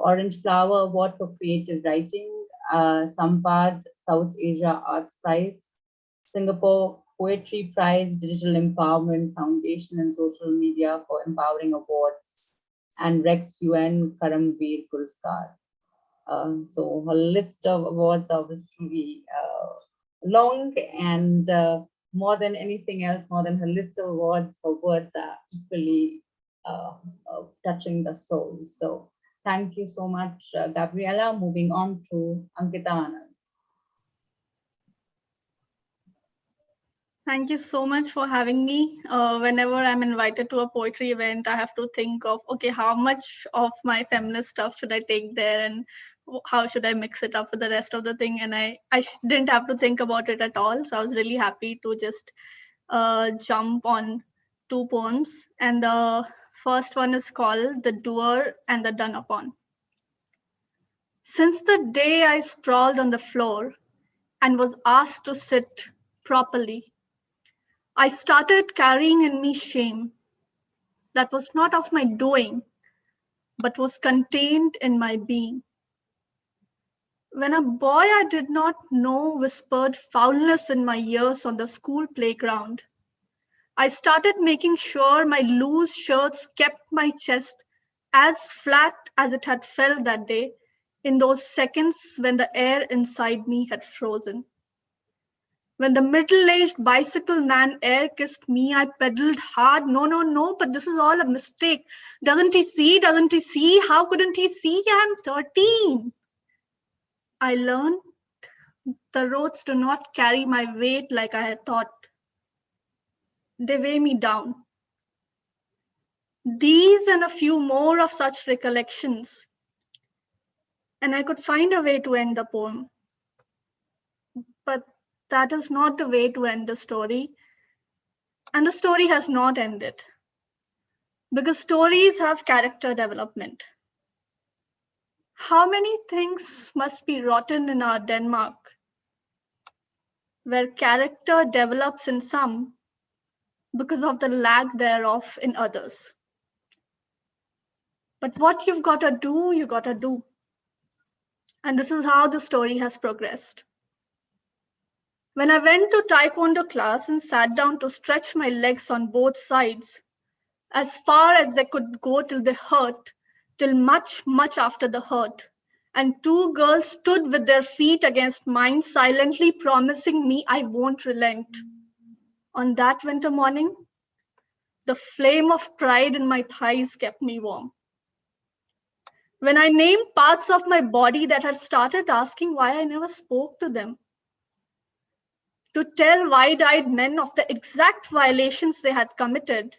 Orange Flower Award for Creative Writing, Sampad South Asia Arts Prize, Singapore Poetry Prize, Digital Empowerment Foundation and Social Media for Empowering Awards, and Rex UN Karamveer Puraskar. So her list of awards obviously long, and more than anything else, more than her list of awards, her words are equally touching the soul. So thank you so much, Gabriela. Moving on to Ankita Anand. Thank you so much for having me. Whenever I'm invited to a poetry event, I have to think of, okay, how much of my feminist stuff should I take there and how should I mix it up with the rest of the thing? And I didn't have to think about it at all. So I was really happy to just jump on two poems. And the first one is called The Doer and the Done Upon. Since the day I sprawled on the floor and was asked to sit properly, I started carrying in me shame that was not of my doing, but was contained in my being. When a boy I did not know whispered foulness in my ears on the school playground, I started making sure my loose shirts kept my chest as flat as it had felt that day in those seconds when the air inside me had frozen. When the middle-aged bicycle man air-kissed me, I pedaled hard. No, but this is all a mistake. Doesn't he see? Doesn't he see? How couldn't he see? I'm 13. I learned the roads do not carry my weight like I had thought. They weigh me down. These and a few more of such recollections, and I could find a way to end the poem. But that is not the way to end the story. And the story has not ended. Because stories have character development. How many things must be rotten in our Denmark, where character develops in some because of the lack thereof in others? But what you've got to do, you got to do. And this is how the story has progressed. When I went to Taekwondo class and sat down to stretch my legs on both sides, as far as they could go till they hurt, till much, much after the hurt, and two girls stood with their feet against mine, silently promising me I won't relent. On that winter morning, the flame of pride in my thighs kept me warm. When I named parts of my body that had started asking why I never spoke to them, to tell wide-eyed men of the exact violations they had committed,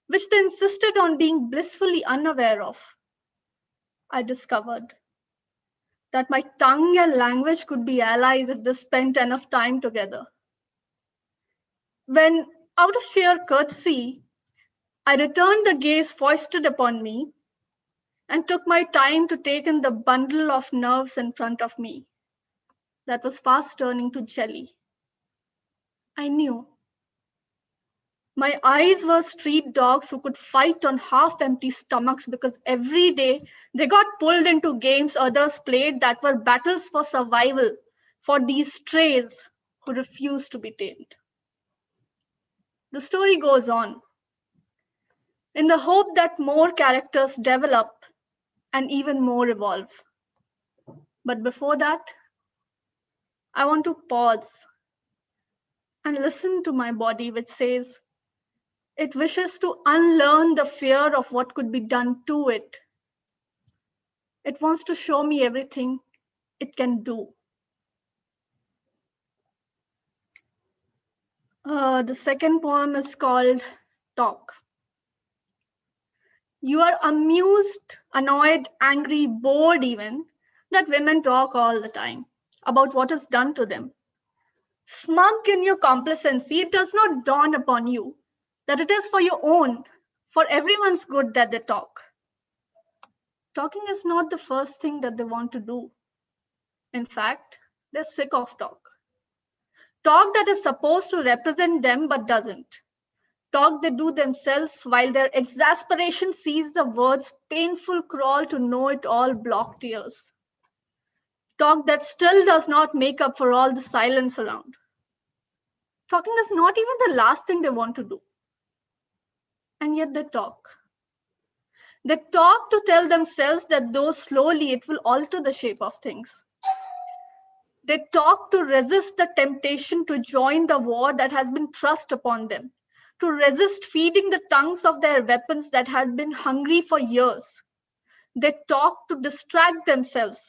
which they insisted on being blissfully unaware of, I discovered that my tongue and language could be allies if they spent enough time together. When, out of sheer courtesy, I returned the gaze foisted upon me and took my time to take in the bundle of nerves in front of me that was fast turning to jelly, I knew. My eyes were street dogs who could fight on half-empty stomachs because every day they got pulled into games others played that were battles for survival for these strays who refused to be tamed. The story goes on, in the hope that more characters develop and even more evolve. But before that, I want to pause and listen to my body, which says, it wishes to unlearn the fear of what could be done to it. It wants to show me everything it can do. The second poem is called Talk. You are amused, annoyed, angry, bored even, that women talk all the time about what is done to them. Smug in your complacency, it does not dawn upon you that it is for your own, for everyone's good that they talk. Talking is not the first thing that they want to do. In fact, they're sick of talk. Talk that is supposed to represent them but doesn't. Talk they do themselves while their exasperation sees the words painful crawl to know it all block tears. Talk that still does not make up for all the silence around. Talking is not even the last thing they want to do. And yet they talk. They talk to tell themselves that though slowly it will alter the shape of things. They talk to resist the temptation to join the war that has been thrust upon them, to resist feeding the tongues of their weapons that had been hungry for years. They talk to distract themselves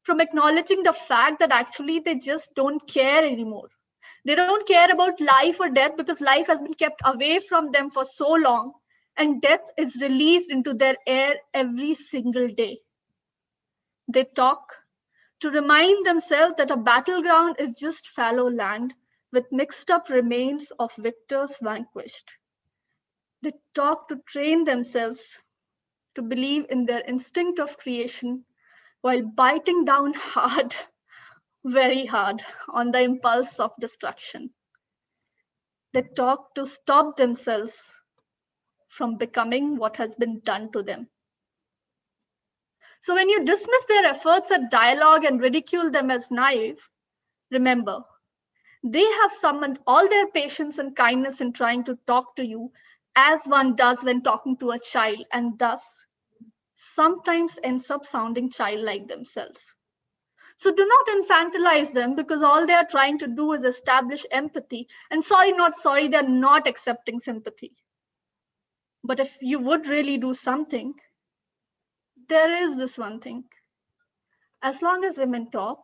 from acknowledging the fact that actually they just don't care anymore. They don't care about life or death because life has been kept away from them for so long, and death is released into their air every single day. They talk to remind themselves that a battleground is just fallow land with mixed up remains of victors vanquished. They talk to train themselves to believe in their instinct of creation while biting down hard, very hard, on the impulse of destruction. They talk to stop themselves from becoming what has been done to them. So when you dismiss their efforts at dialogue and ridicule them as naive, remember, they have summoned all their patience and kindness in trying to talk to you as one does when talking to a child, and thus sometimes ends up sounding childlike themselves. So do not infantilize them because all they are trying to do is establish empathy. And sorry, not sorry, they're not accepting sympathy. But if you would really do something, there is this one thing. As long as women talk,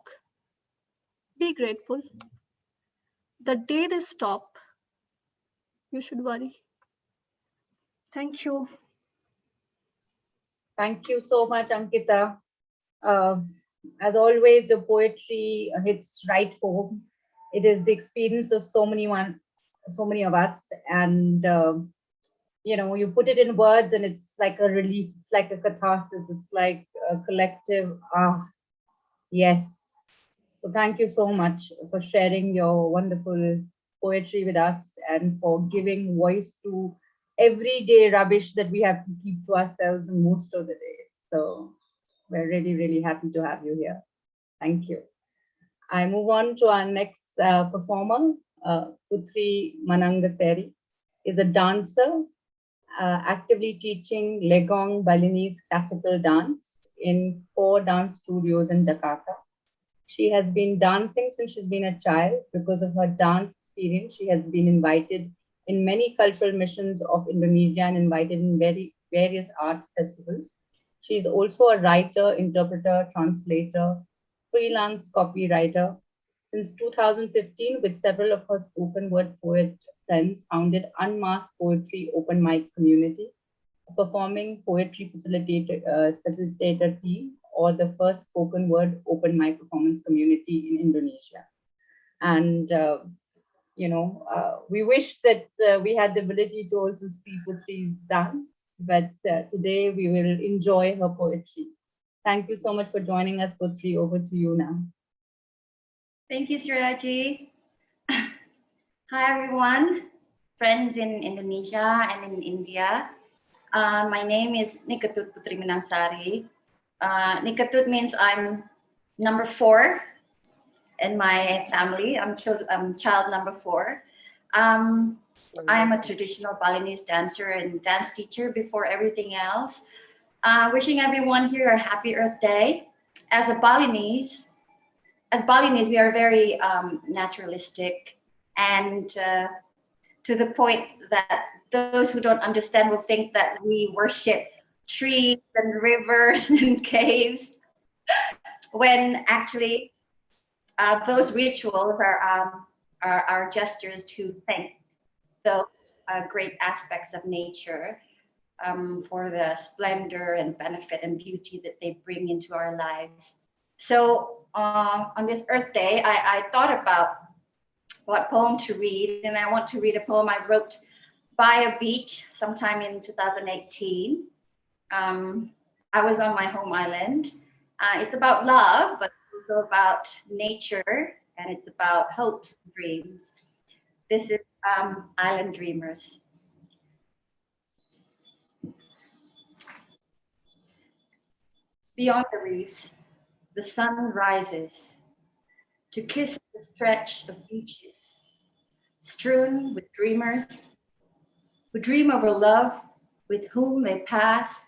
be grateful. The day they stop, you should worry. Thank you. Thank you so much, Ankita. As always, the poetry hits right home. It is the experience of so many of us, and you put it in words, and it's like a release. It's like a catharsis. It's like a collective. Yes. So thank you so much for sharing your wonderful poetry with us and for giving voice to everyday rubbish that we have to keep to ourselves most of the day. So we're really, really happy to have you here. Thank you. I move on to our next performer, Putri Minangsari, is a dancer actively teaching Legong Balinese classical dance in 4 dance studios in Jakarta. She has been dancing since she's been a child. Because of her dance experience, she has been invited in many cultural missions of Indonesia and invited in various art festivals. She is also a writer, interpreter, translator, freelance copywriter. Since 2015, with several of her spoken word poet friends, founded Unmasked Poetry Open Mic Community, a performing poetry facilitator team, or the first spoken word open mic performance community in Indonesia. And, we wish that we had the ability to also see Putri's dance, but today we will enjoy her poetry. Thank you so much for joining us, Putri. Over to you now. Thank you, Siraji. Hi, everyone, friends in Indonesia and in India. My name is Nikatut Putri Minangsari. Nikatut means I'm number 4 in my family. I'm child number 4. I am a traditional Balinese dancer and dance teacher before everything else. Wishing everyone here a happy Earth Day. As Balinese, we are very naturalistic, and to the point that those who don't understand will think that we worship trees and rivers and caves, when actually those rituals are gestures to thank those great aspects of nature for the splendor and benefit and beauty that they bring into our lives. So on this Earth Day, I thought about what poem to read, and I want to read a poem I wrote by a beach sometime in 2018. I was on my home island. It's about love, but also about nature, and it's about hopes and dreams. This is Island Dreamers. Beyond the reefs, the sun rises to kiss the stretch of beaches, strewn with dreamers who dream of a love with whom they pass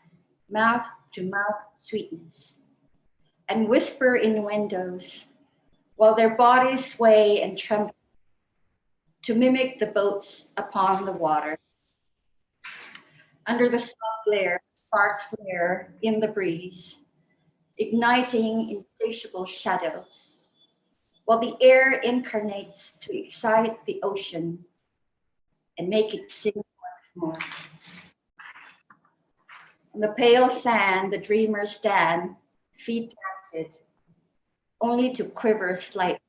mouth-to-mouth sweetness and whisper in windows while their bodies sway and tremble to mimic the boats upon the water. Under the soft glare, sparks flare in the breeze, igniting insatiable shadows, while the air incarnates to excite the ocean and make it sing once more. On the pale sand, the dreamers stand, feet planted, only to quiver slightly.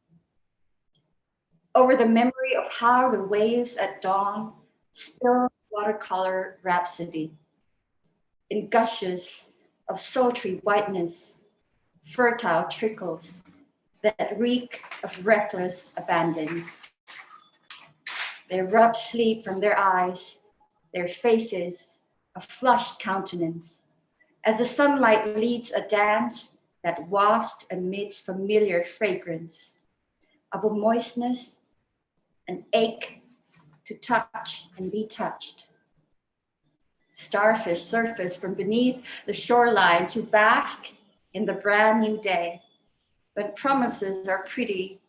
Over the memory of how the waves at dawn spill watercolor rhapsody in gushes of sultry whiteness, fertile trickles that reek of reckless abandon. They rub sleep from their eyes, their faces a flushed countenance, as the sunlight leads a dance that wafts amidst familiar fragrance of a moistness, an ache to touch and be touched. Starfish surface from beneath the shoreline to bask in the brand new day, but promises are pretty,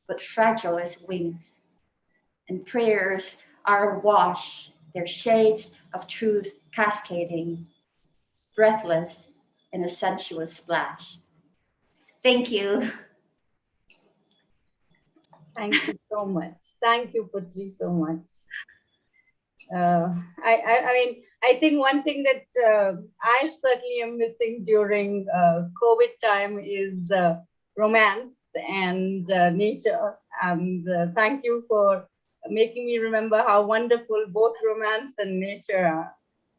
but fragile as wings, and prayers are awash, their shades of truth cascading, breathless in a sensuous splash. Thank you. Thank you so much. Thank you, Putri, so much. I mean, I think one thing that I certainly am missing during COVID time is romance and nature. And thank you for making me remember how wonderful both romance and nature are.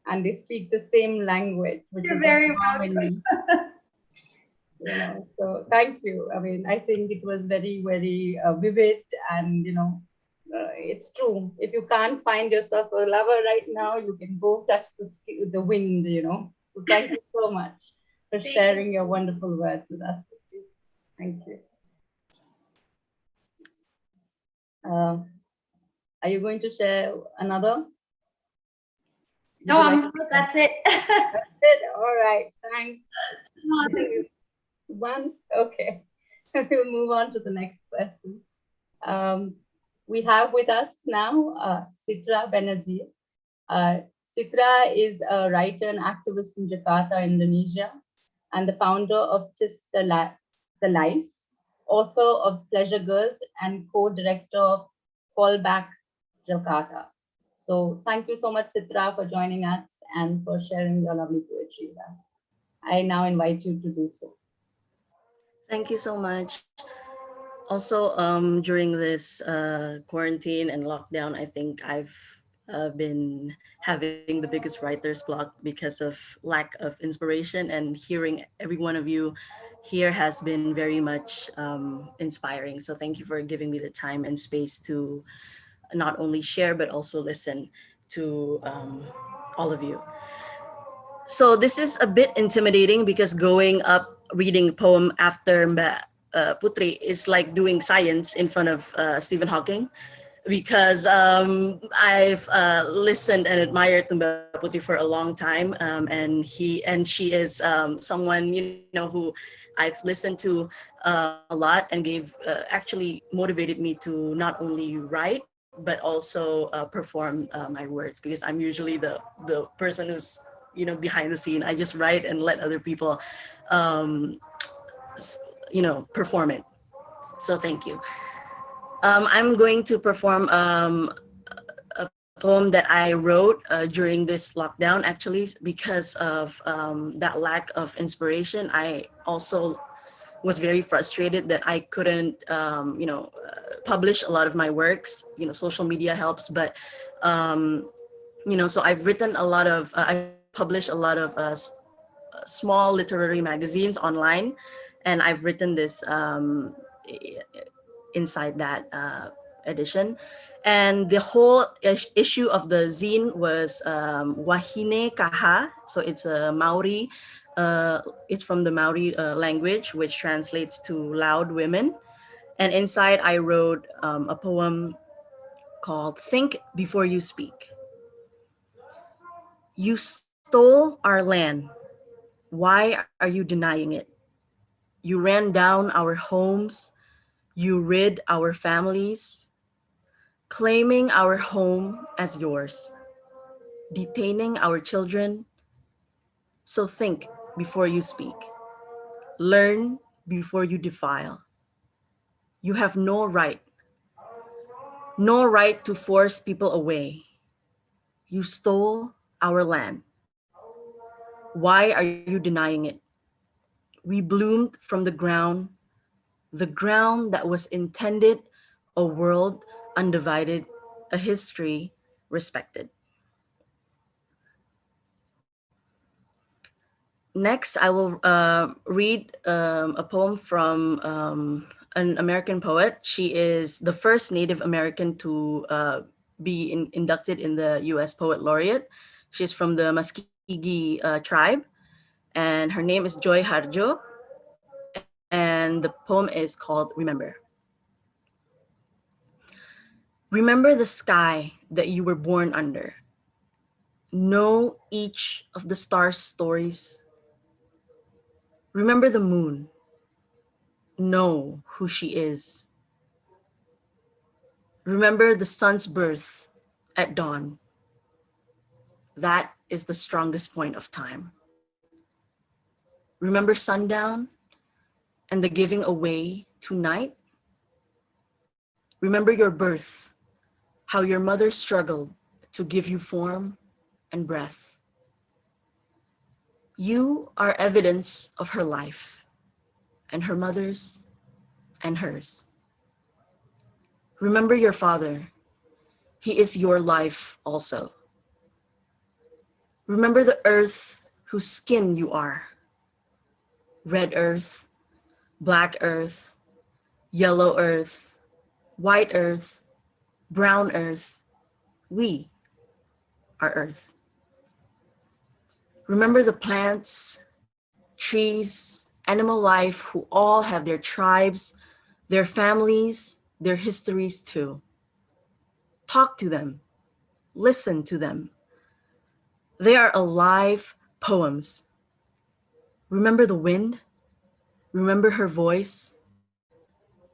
And they speak the same language, which You're is very harmony. You know, so thank you. I mean, I think it was very, very vivid, and it's true. If you can't find yourself a lover right now, you can go touch the wind. So thank you so much for sharing your wonderful words with us. Thank you. Are you going to share another? No, that's it. That's it. All right. Thanks. One. Okay. We'll move on to the next person. We have with us now Citra Benazir. Citra is a writer and activist from Jakarta, Indonesia, and the founder of Tis the Life, author of Pleasure Girls, and co-director of Fallback Jakarta. So thank you so much, Citra, for joining us and for sharing your lovely poetry with us. I now invite you to do so. Thank you so much. Also, during this quarantine and lockdown, I think I've been having the biggest writer's block because of lack of inspiration, and hearing every one of you here has been very much inspiring. So thank you for giving me the time and space to not only share, but also listen to all of you. So this is a bit intimidating because going up reading a poem after Putri is like doing science in front of Stephen Hawking, because I've listened and admired Mbak Putri for a long time, and she is someone who I've listened to a lot, and actually motivated me to not only write but also perform my words, because I'm usually the person who's behind the scene. I just write and let other people perform it. So thank you. I'm going to perform a poem that I wrote during this lockdown, actually, because of that lack of inspiration. I also was very frustrated that I couldn't, publish a lot of my works. Social media helps, but, so I've written a lot of, I published a lot of small literary magazines online, and I've written this inside that edition. And the whole issue of the zine was Wahine Kaha. So it's a Maori It's from the Maori language, which translates to loud women. And inside I wrote a poem called Think Before You Speak. You stole our land. Why are you denying it? You ran down our homes. You rid our families, claiming our home as yours, detaining our children. So think before you speak. Learn before you defile. You have no right to force people away. You stole our land. Why are you denying it? We bloomed from the ground that was intended a world undivided, a history respected. Next, I will read a poem from an American poet. She is the first Native American to be inducted in the US Poet Laureate. She's from the Muskegee tribe, and her name is Joy Harjo, and the poem is called Remember. Remember the sky that you were born under. Know each of the stars' stories. Remember the moon. Know who she is. Remember the sun's birth at dawn. That is the strongest point of time. Remember sundown and the giving away to night. Remember your birth, how your mother struggled to give you form and breath. You are evidence of her life, and her mother's and hers. Remember your father. He is your life also. Remember the earth whose skin you are. Red earth, black earth, yellow earth, white earth, brown earth. We are earth. Remember the plants, trees, animal life who all have their tribes, their families, their histories too. Talk to them, listen to them. They are alive poems. Remember the wind? Remember her voice?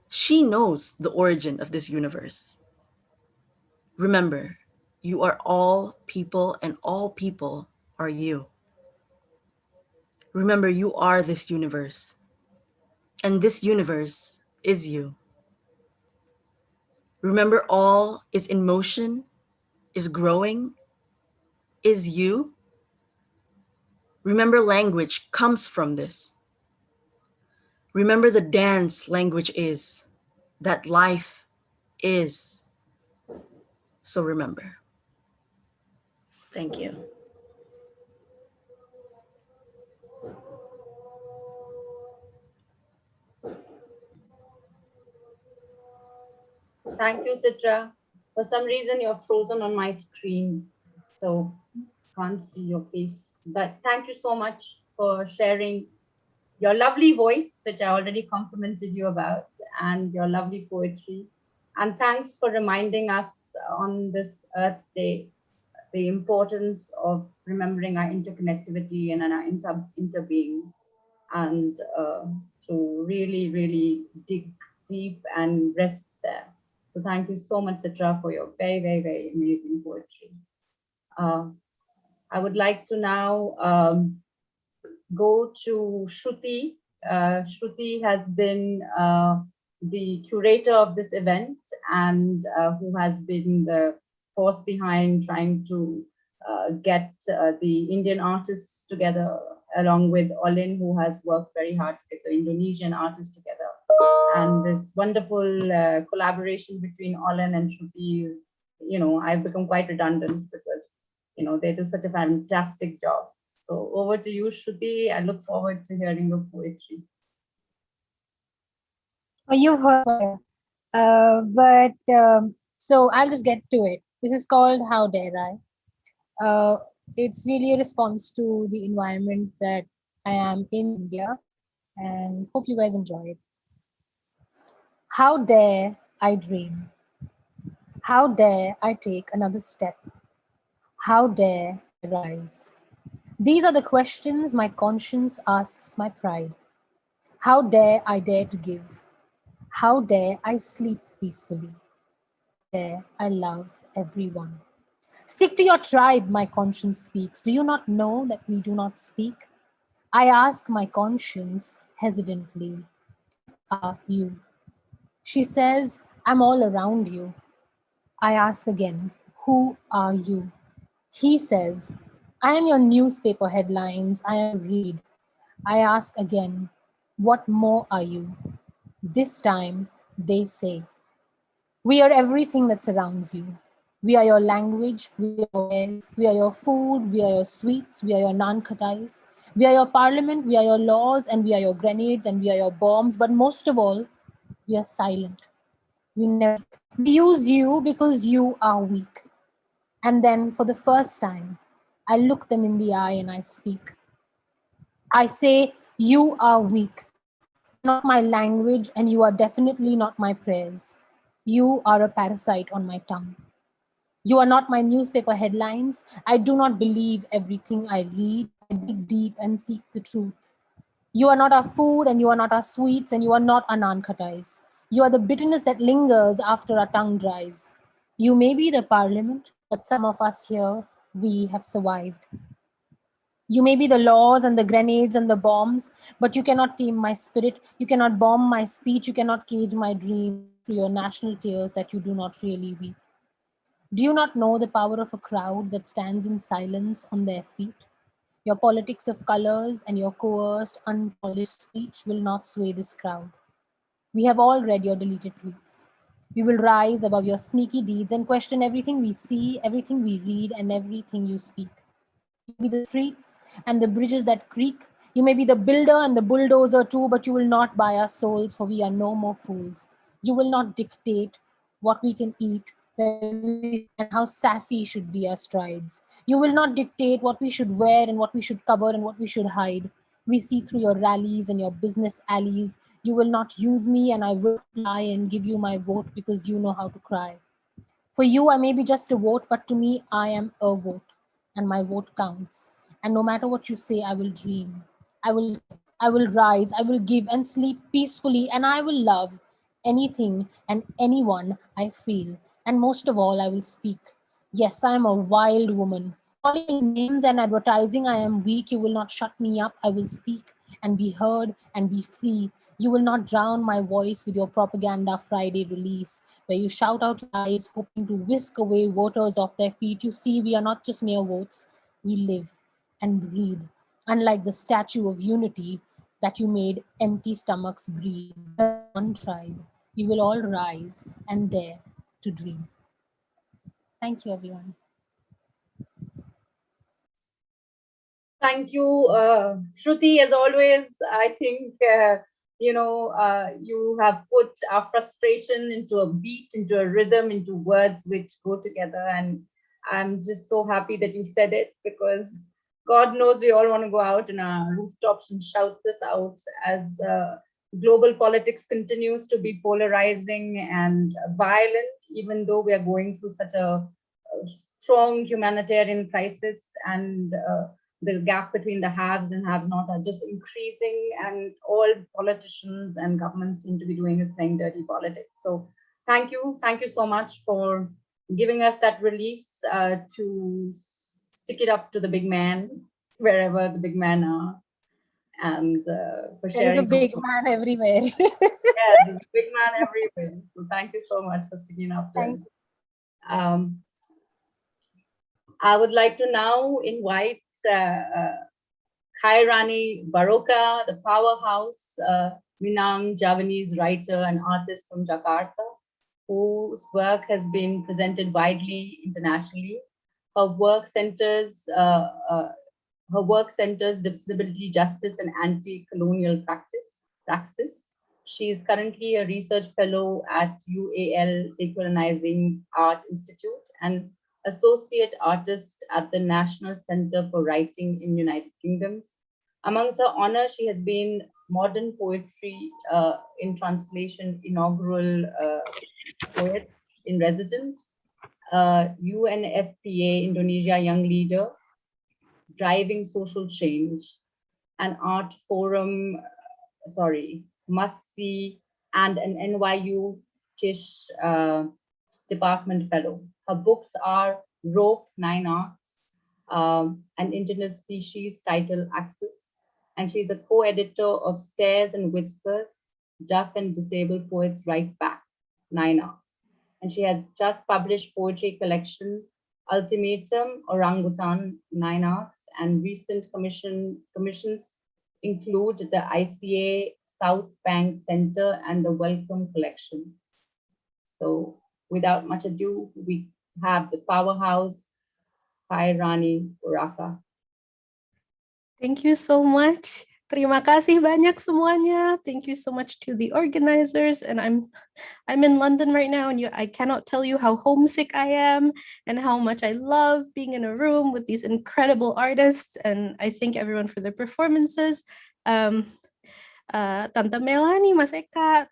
She knows the origin of this universe. Remember, you are all people and all people are you. Remember, you are this universe, and this universe is you. Remember, all is in motion, is growing, is you. Remember, language comes from this. Remember, the dance language is, that life is. So remember. Thank you. Thank you, Citra. For some reason, you're frozen on my screen, so can't see your face. But thank you so much for sharing your lovely voice, which I already complimented you about, and your lovely poetry. And thanks for reminding us on this Earth Day the importance of remembering our interconnectivity and our interbeing, and to really, really dig deep and rest there. So thank you so much, Citra, for your very, very, very amazing poetry. I would like to now go to Shruti. Shruti has been the curator of this event, and who has been the force behind trying to get the Indian artists together, along with Olin, who has worked very hard to get the Indonesian artists together. And this wonderful collaboration between Olin and Shruti, I've become quite redundant because, they do such a fantastic job. So over to you, Shruti. I look forward to hearing your poetry. Oh, you've heard, so I'll just get to it. This is called How Dare I? It's really a response to the environment that I am in India and hope you guys enjoy it. How dare I dream? How dare I take another step? How dare I rise? These are the questions my conscience asks my pride. How dare I dare to give? How dare I sleep peacefully? How dare I love everyone? Stick to your tribe, my conscience speaks. Do you not know that we do not speak? I ask my conscience hesitantly, who are you? She says, I'm all around you. I ask again, who are you? He says, I am your newspaper headlines. I am read. I ask again, what more are you? This time they say, we are everything that surrounds you. We are your language, we are your wares, we are your food, we are your sweets, we are your naan-khatais, we are your parliament, we are your laws, and we are your grenades, and we are your bombs. But most of all, we are silent. We never. We use you because you are weak. And then, for the first time, I look them in the eye and I speak. I say, you are weak. You are not my language, and you are definitely not my prayers. You are a parasite on my tongue. You are not my newspaper headlines. I do not believe everything I read. I dig deep and seek the truth. You are not our food, and you are not our sweets, and you are not our naan-khatais. You are the bitterness that lingers after our tongue dries. You may be the parliament, but some of us here, we have survived. You may be the laws and the grenades and the bombs, but you cannot tame my spirit. You cannot bomb my speech. You cannot cage my dreams through your national tears that you do not really weep. Do you not know the power of a crowd that stands in silence on their feet? Your politics of colors and your coerced, unpolished speech will not sway this crowd. We have all read your deleted tweets. We will rise above your sneaky deeds and question everything we see, everything we read, and everything you speak. You may be the streets and the bridges that creak. You may be the builder and the bulldozer too, but you will not buy our souls, for we are no more fools. You will not dictate what we can eat, and how sassy should be our strides. You will not dictate what we should wear and what we should cover and what we should hide. We see through your rallies and your business alleys. You will not use me, and I will lie and give you my vote because you know how to cry. For you, I may be just a vote, but to me, I am a vote, and my vote counts. And no matter what you say, I will dream. I will, I will rise, I will give and sleep peacefully, and I will love anything and anyone I feel. And most of all, I will speak. Yes, I am a wild woman. Calling me names and advertising I am weak, you will not shut me up. I will speak and be heard and be free. You will not drown my voice with your propaganda Friday release, where you shout out lies, hoping to whisk away voters off their feet. You see, we are not just mere votes, we live and breathe. Unlike the Statue of Unity that you made empty stomachs breathe, one tribe, we will all rise and dare to dream. Thank you, everyone. Thank you, Shruti. As always, I think you have put our frustration into a beat, into a rhythm, into words which go together. And I'm just so happy that you said it, because God knows we all want to go out in our rooftops and shout this out as global politics continues to be polarizing and violent, even though we are going through such a strong humanitarian crisis, and the gap between the haves and haves not are just increasing, and all politicians and governments seem to be doing is playing dirty politics. So thank you so much for giving us that release to stick it up to the big man, wherever the big men are, and for sharing. There's a big man everywhere. Yeah, there's a big man everywhere. So thank you so much for sticking up to it. I would like to now invite Khairani Barokka, the powerhouse Minang Javanese writer and artist from Jakarta, whose work has been presented widely internationally. Her work centers disability justice and anti-colonial praxis. She is currently a research fellow at UAL Decolonizing Art Institute and associate artist at the National Center for Writing in United Kingdoms. Amongst her honor, she has been Modern Poetry in Translation inaugural poet in residence, UNFPA Indonesia Young Leader, Driving Social Change, an art forum, must see, and an NYU Tisch Department Fellow. Her books are Rope, 9 Arcs, an indigenous species title Axis, and she's a co-editor of Stairs and Whispers, Deaf and Disabled Poets Write Back, 9 Arcs. And she has just published poetry collection Ultimatum, Orangutan, 9 Arcs, and recent commissions include the ICA South Bank Center and the Welcome Collection. So without much ado, we have the powerhouse, Khairani Barokka. Thank you so much. Terima kasih banyak semuanya. Thank you so much to the organizers. And I'm in London right now, and I cannot tell you how homesick I am and how much I love being in a room with these incredible artists. And I thank everyone for their performances. Tante Melanie, Mas Eka,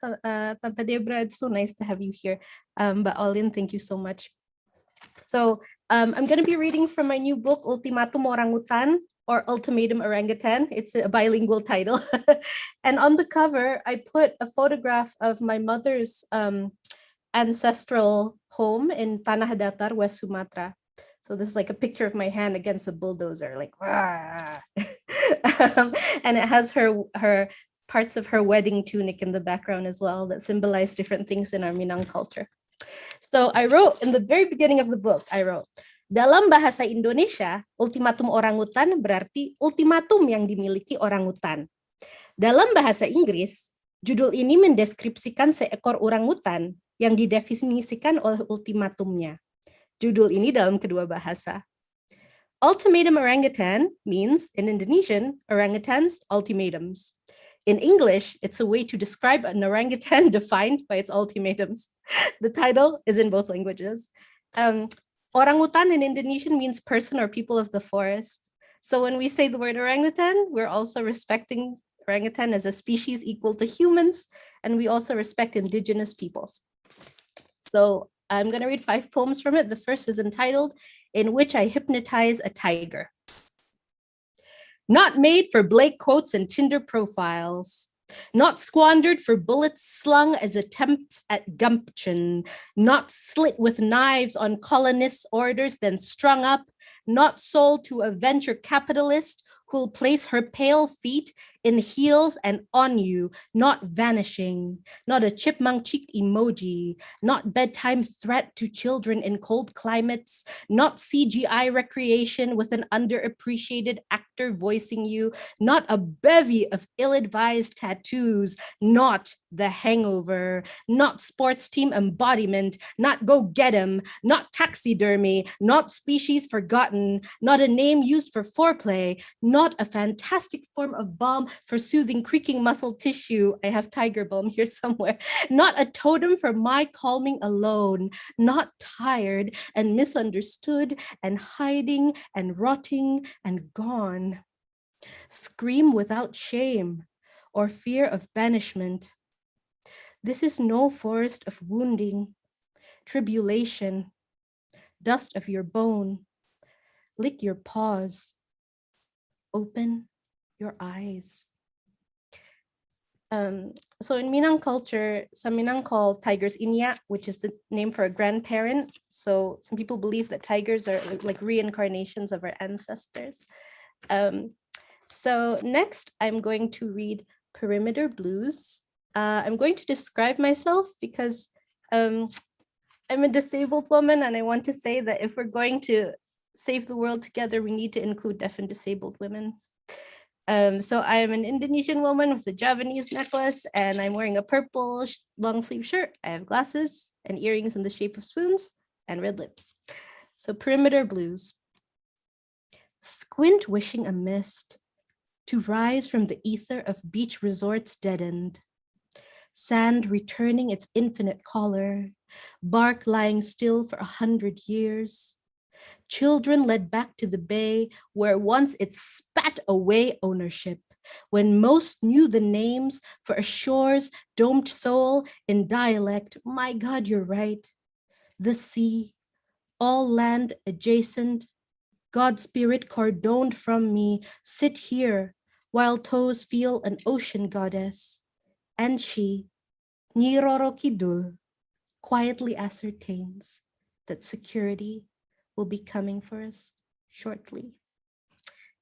Tante Debra, it's so nice to have you here. But Olin, thank you so much. So I'm going to be reading from my new book, Ultimatum Orangutan, or Ultimatum Orangutan. It's a bilingual title. And on the cover, I put a photograph of my mother's ancestral home in Tanah Datar, West Sumatra. So this is like a picture of my hand against a bulldozer, like, and it has her parts of her wedding tunic in the background as well that symbolize different things in our Minang culture. So I wrote in the very beginning of the book, I wrote, dalam bahasa Indonesia, ultimatum orangutan berarti ultimatum yang dimiliki orangutan. Dalam bahasa Inggris, judul ini mendeskripsikan seekor orangutan yang didefinisikan oleh ultimatumnya. Judul ini dalam kedua bahasa. Ultimatum orangutan means, in Indonesian, orangutans, ultimatums. In English, it's a way to describe an orangutan defined by its ultimatums. The title is in both languages. Orangutan in Indonesian means person or people of the forest. So when we say the word orangutan, we're also respecting orangutan as a species equal to humans, and we also respect indigenous peoples. So I'm going to read 5 poems from it. The first is entitled, In Which I Hypnotize a Tiger. Not made for Blake quotes and Tinder profiles. Not squandered for bullets slung as attempts at gumption. Not slit with knives on colonists' orders, then strung up. Not sold to a venture capitalist who'll place her pale feet in heels and on you, not vanishing, not a chipmunk-cheeked emoji, not bedtime threat to children in cold climates, not CGI recreation with an underappreciated actor voicing you, not a bevy of ill-advised tattoos, not The Hangover, not sports team embodiment, not go get 'em, not taxidermy, not species forgotten, not a name used for foreplay, not a fantastic form of balm for soothing creaking muscle tissue. I have tiger balm here somewhere. Not a totem for my calming alone, not tired and misunderstood and hiding and rotting and gone. Scream without shame or fear of banishment. This is no forest of wounding, tribulation, dust of your bone. Lick your paws. Open your eyes. So in Minang culture, some Minang call tigers inya, which is the name for a grandparent. So some people believe that tigers are like reincarnations of our ancestors. So next, I'm going to read Perimeter Blues. I'm going to describe myself because I'm a disabled woman, and I want to say that if we're going to save the world together, we need to include deaf and disabled women. So I am an Indonesian woman with a Javanese necklace, and I'm wearing a purple long sleeve shirt. I have glasses and earrings in the shape of spoons and red lips. So Perimeter Blues. Squint wishing a mist to rise from the ether of beach resorts deadened. Sand returning its infinite caller, bark lying still for 100 years. Children led back to the bay where once it spat away ownership, when most knew the names for a shore's domed soul in dialect. My God, you're right. The sea, all land adjacent, God spirit cordoned from me, sit here while toes feel an ocean goddess. And she, Niroro Kidul, quietly ascertains that security will be coming for us shortly.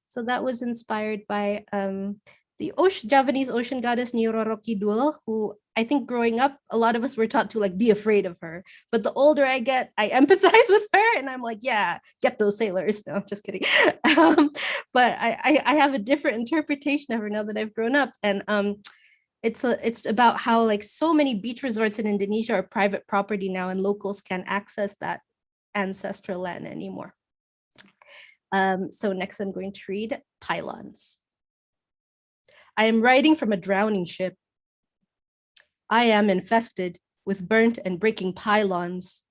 So that was inspired by the Javanese ocean goddess Niroro Kidul, who I think growing up, a lot of us were taught to like be afraid of her. But the older I get, I empathize with her, and I'm like, yeah, get those sailors. No, just kidding. But I have a different interpretation of her now that I've grown up, and it's about how like so many beach resorts in Indonesia are private property now, and locals can't access that ancestral land anymore. So next I'm going to read Pylons. I am writing from a drowning ship. I am infested with burnt and breaking pylons,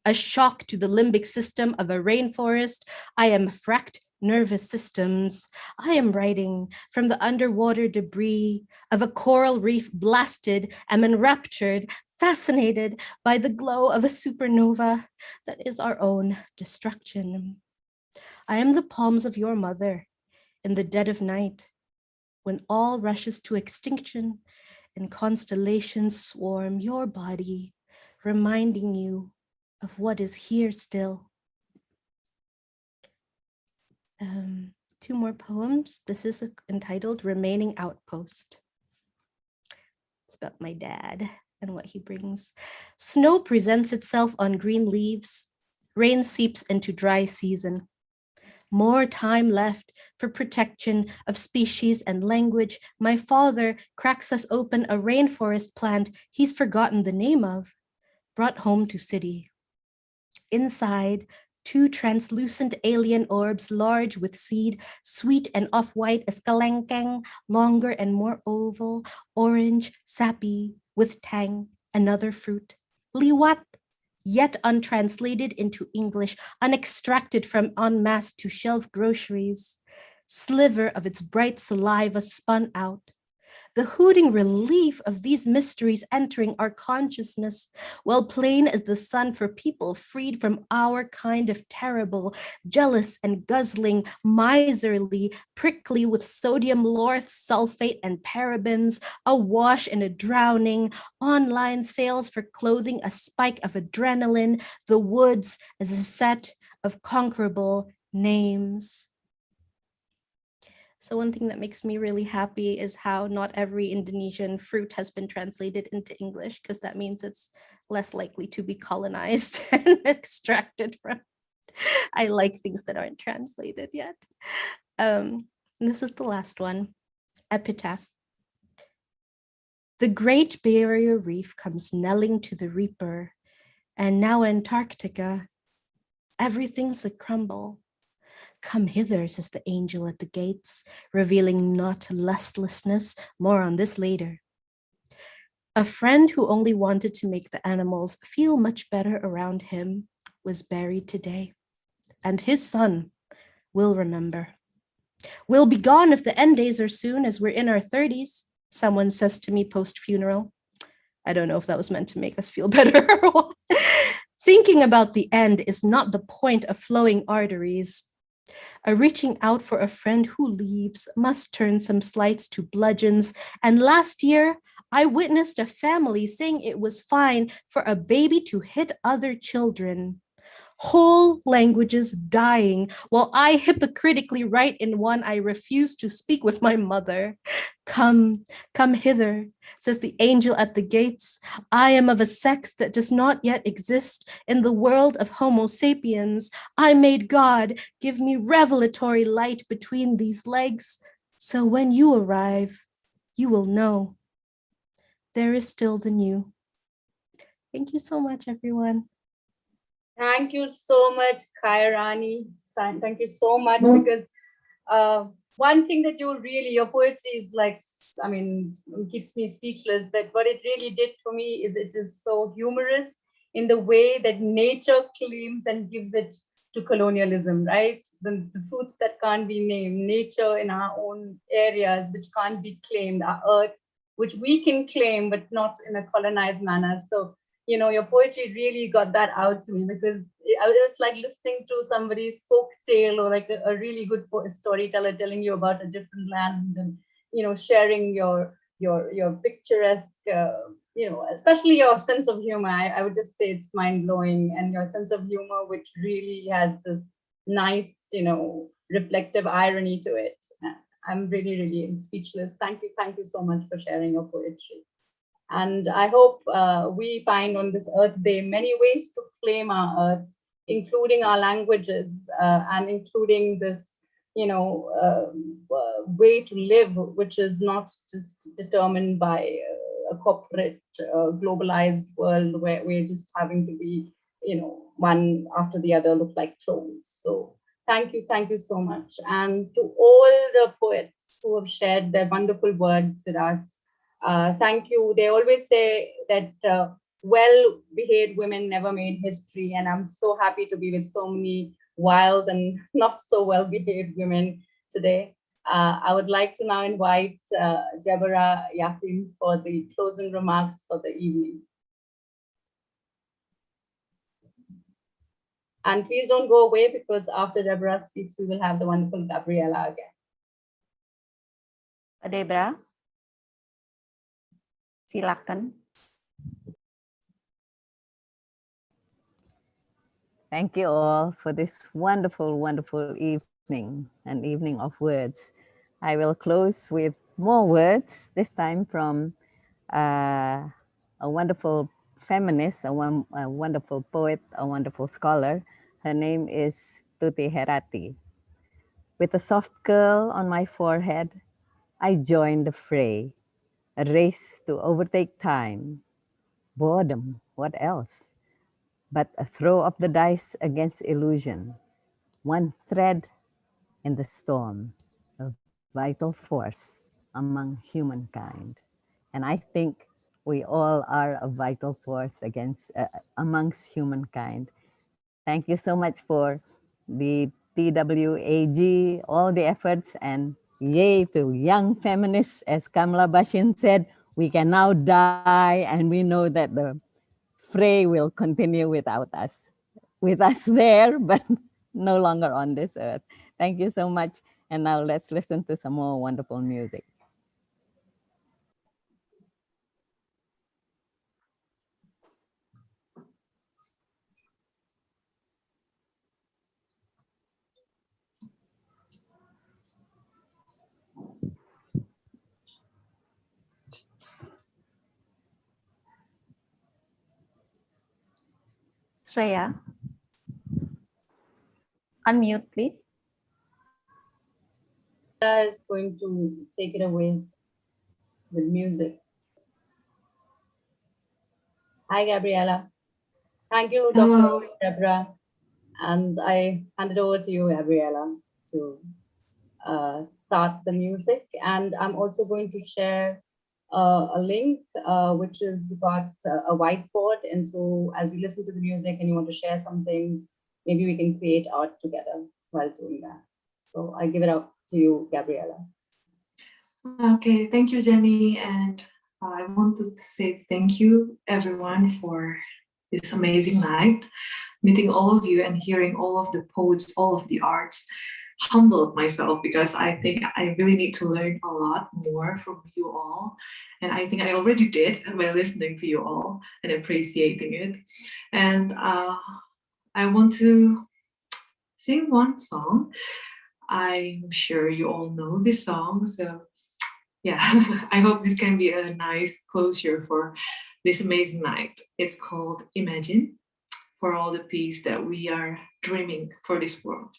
a shock to the limbic system of a rainforest. I am fracked nervous systems. I am writing from the underwater debris of a coral reef blasted, am enraptured, fascinated by the glow of a supernova that is our own destruction. I am the palms of your mother in the dead of night, when all rushes to extinction and constellations swarm your body, reminding you of what is here still. Two more poems. This is entitled Remaining Outpost. It's about my dad and what he brings. Snow presents itself on green leaves. Rain seeps into dry season. More time left for protection of species and language. My father cracks us open a rainforest plant he's forgotten the name of, brought home to city. Inside, two translucent alien orbs, large with seed, sweet and off-white as kalengkeng, longer and more oval, orange, sappy, with tang, another fruit. Liwat, yet untranslated into English, unextracted from en masse to shelf groceries. Sliver of its bright saliva spun out. The hooting relief of these mysteries entering our consciousness, well plain as the sun for people freed from our kind of terrible, jealous and guzzling, miserly, prickly with sodium lauryl sulfate and parabens, awash in a drowning, online sales for clothing, a spike of adrenaline, the woods as a set of conquerable names. So one thing that makes me really happy is how not every Indonesian fruit has been translated into English, because that means it's less likely to be colonized and extracted from. I like things that aren't translated yet. And this is the last one, Epitaph. The Great Barrier Reef comes knelling to the reaper, and now Antarctica, everything's a crumble. Come hither, says the angel at the gates, revealing not listlessness. More on this later. A friend who only wanted to make the animals feel much better around him was buried today, and his son will remember. We'll be gone if the end days are soon, as we're in our 30s, someone says to me post-funeral. I don't know if that was meant to make us feel better or what. Thinking about the end is not the point of flowing arteries. A reaching out for a friend who leaves must turn some slights to bludgeons. And last year, I witnessed a family saying it was fine for a baby to hit other children. Whole languages dying, while I hypocritically write in one I refuse to speak with my mother. Come hither, says the angel at the gates. I am of a sex that does not yet exist in the world of Homo sapiens. I made God give me revelatory light between these legs, so when you arrive, you will know. There is still the new. Thank you so much, everyone. Thank you so much, Khairani. Thank you so much, because one thing that your poetry is like, I mean, keeps me speechless, but what it really did for me is it is so humorous in the way that nature claims and gives it to colonialism, right? The fruits that can't be named, nature in our own areas, which can't be claimed, our earth, which we can claim, but not in a colonized manner. So, you know, your poetry really got that out to me, because I was like listening to somebody's folk tale, or like a really good storyteller telling you about a different land, and, you know, sharing your picturesque, you know, especially your sense of humor. I would just say it's mind blowing, and your sense of humor, which really has this nice, you know, reflective irony to it. I'm really, really speechless. Thank you so much for sharing your poetry. And I hope we find on this Earth Day many ways to claim our Earth, including our languages, and including this, you know, way to live, which is not just determined by a corporate, globalized world where we're just having to be, you know, one after the other look like clones. So thank you so much. And to all the poets who have shared their wonderful words with us, thank you. They always say that well-behaved women never made history, and I'm so happy to be with so many wild and not so well-behaved women today. I would like to now invite Deborah Yakin for the closing remarks for the evening. And please don't go away, because after Deborah speaks, we will have the wonderful Gabriela again. Deborah, silakan. Thank you all for this wonderful, wonderful evening, an evening of words. I will close with more words, this time from a wonderful feminist, a wonderful poet, a wonderful scholar. Her name is Tuti Herati. With a soft curl on my forehead, I joined the fray, a race to overtake time. Boredom, what else? But a throw of the dice against illusion, one thread in the storm, a vital force among humankind. And I think we all are a vital force amongst humankind. Thank you so much for the PWAG, all the efforts, and yay to young feminists. As Kamila Bhasin said, we can now die, and we know that the fray will continue without us. With us there, but no longer on this earth. Thank you so much. And now let's listen to some more wonderful music. Shreya, unmute, please. Is going to take it away with music. Hi, Gabriela. Thank you, Hello. Dr. Deborah. And I hand it over to you, Gabriela, to start the music. And I'm also going to share a link which has got a whiteboard. And so as you listen to the music and you want to share some things, maybe we can create art together while doing that. So I give it up to you, Gabriela. Okay, thank you, Jenny. And I want to say thank you, everyone, for this amazing night. Meeting all of you and hearing all of the poets, all of the arts, humbled myself, because I think I really need to learn a lot more from you all. And I think I already did by listening to you all and appreciating it. And I want to sing one song. I'm sure you all know this song. So yeah, I hope this can be a nice closure for this amazing night. It's called Imagine, for all the peace that we are dreaming for this world.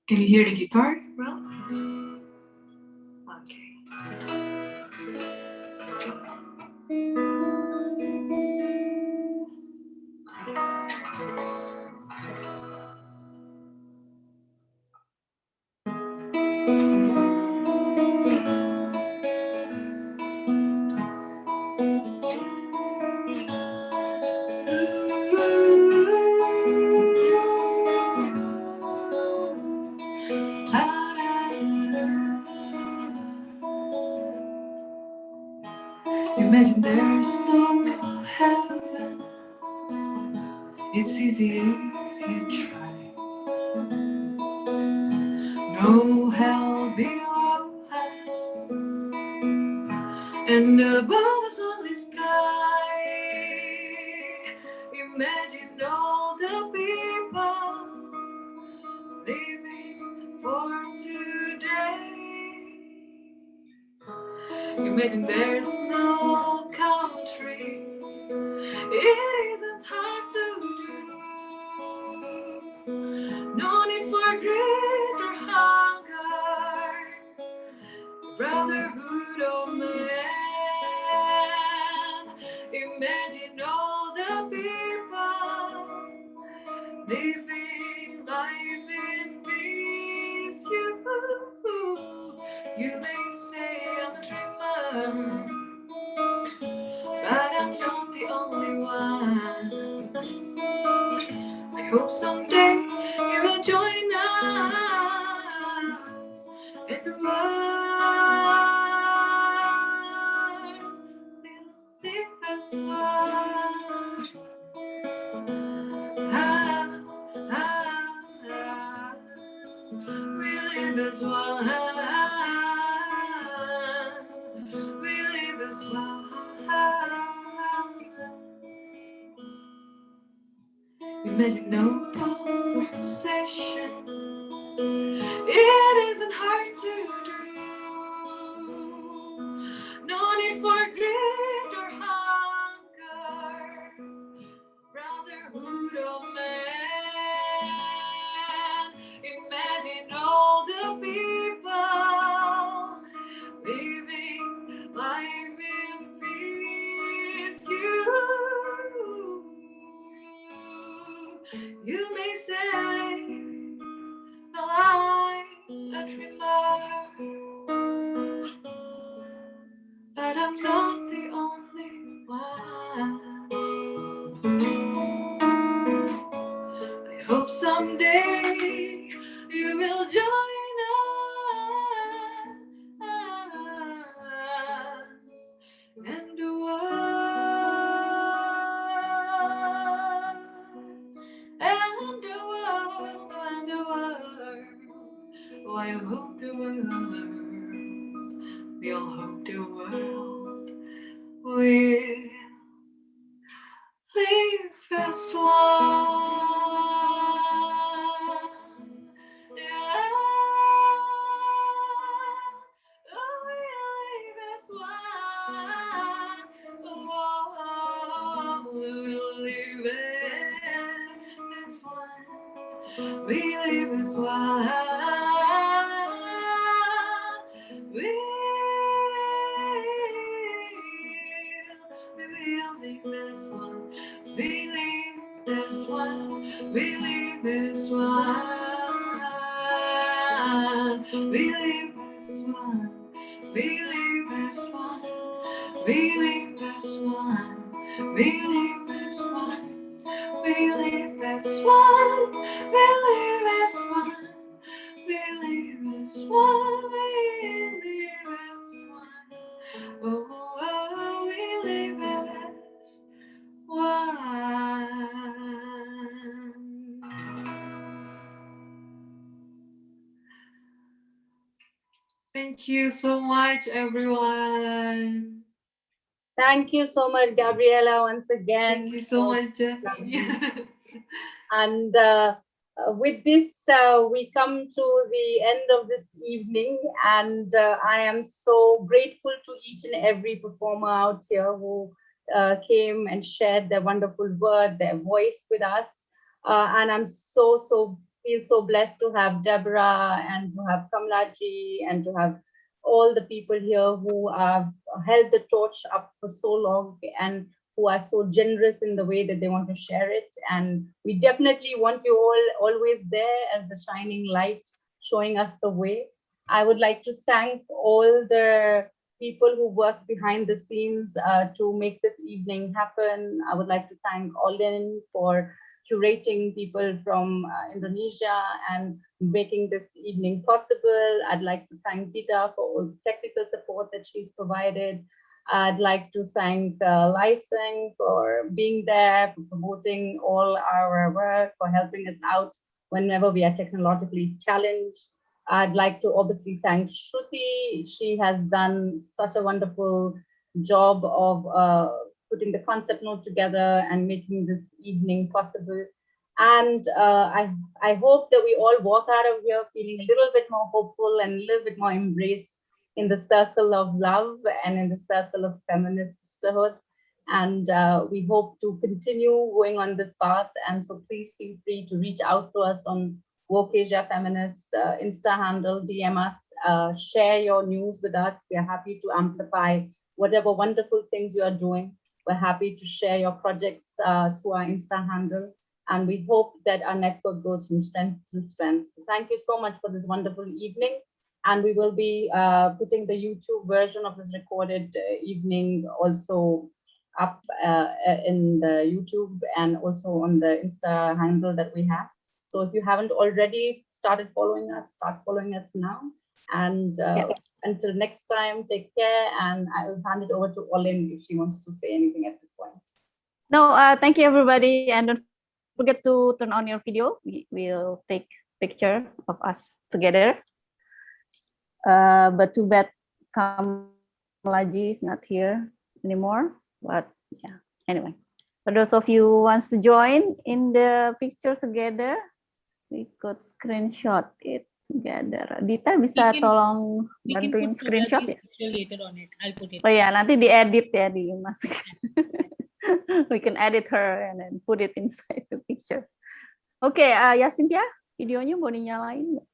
Can you hear the guitar? Well, Imagine there's no heaven. It's easy if you try. No hell below us, and above us only sky. Imagine all the people living for today. Imagine there's no country. It isn't hard to do. No need for greed or hunger, brotherhood of man. Imagine all the people living life in peace. You may say I'm a dreamer, but I'm not the only one. I hope someday you will join us and the world will live as one. We live as one. We live as one. Imagine no possession. It isn't hard to do. No need for greed or hunger, brotherhood of man. Imagine all the people living life in peace. You may say, well, I'm a dreamer, but I'm not the only one. I hope someday you will join us and the world, and the world, and the world. Oh, I hope the world, we all hope the world will live as one. Yeah. Oh, we live as one. Oh, we live as one. We live as one. We will live as one. We live as one. We live as one. We live as one. We live as one. We live as one. We live as one. We live as one. We live as one. We live as one. We live as one. Oh, we live as one. Thank you so much, everyone. Thank you so much, Gabriela, once again. Thank you so much, Jenny. And with this, we come to the end of this evening, and I am so grateful to each and every performer out here who came and shared their wonderful word, their voice with us. And I'm feel so blessed to have Deborah and to have Kamila ji and to have all the people here who have held the torch up for so long and who are so generous in the way that they want to share it. And we definitely want you all always there as the shining light, showing us the way. I would like to thank all the people who work behind the scenes to make this evening happen. I would like to thank Olin for curating people from Indonesia and making this evening possible. I'd like to thank Dita for all the technical support that she's provided. I'd like to thank Lai Singh for being there, for promoting all our work, for helping us out whenever we are technologically challenged. I'd like to obviously thank Shruti. She has done such a wonderful job of putting the concept note together and making this evening possible. And I hope that we all walk out of here feeling a little bit more hopeful and a little bit more embraced in the circle of love and in the circle of feminist sisterhood. And we hope to continue going on this path. And so please feel free to reach out to us on Woke Asia Feminist Insta handle, DM us, share your news with us. We are happy to amplify whatever wonderful things you are doing. We're happy to share your projects through our Insta handle. And we hope that our network goes from strength to strength. So thank you so much for this wonderful evening. And we will be putting the YouTube version of this recorded evening also up in the YouTube and also on the Insta handle that we have. So if you haven't already started following us, start following us now. And until next time, take care. And I'll hand it over to Olin if she wants to say anything at this point. No, thank you everybody. And don't forget to turn on your video. We will take picture of us together. But too bad Kamalaji is not here anymore. But yeah, anyway. For those of you who wants to join in the picture together, we could screenshot it together. Dita bisa tolong bantuin screenshot ya? Later on it. I'll put it. Oh ya, nanti diedit ya, dimasuk. We can edit her and then put it inside the picture. Oke, Yashintya, videonya mau dinyalain nggak?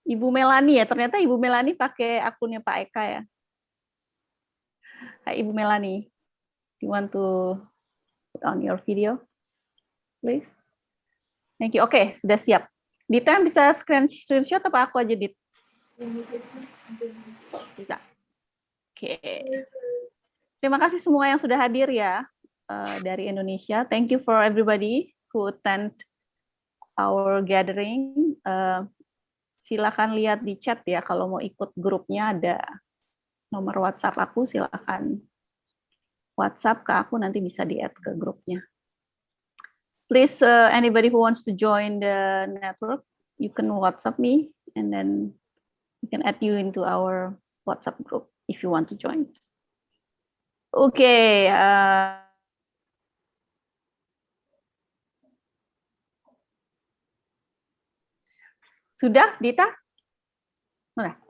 Ibu Melani ya, ternyata Ibu Melani pakai akunnya Pak Eka ya. Hai Ibu Melani, you want to put on your video, please? Thank you. Oke, sudah siap. Dita bisa screenshot apa aku aja, Dit? Bisa. Oke. Terima kasih semua yang sudah hadir ya dari Indonesia. Thank you for everybody who attend our gathering. Silakan lihat di chat ya, kalau mau ikut grupnya ada nomor WhatsApp aku, silakan WhatsApp ke aku, nanti bisa di-add ke grupnya. Please, anybody who wants to join the network, you can WhatsApp me, and then we can add you into our WhatsApp group if you want to join. Okay. Sudah, Dita?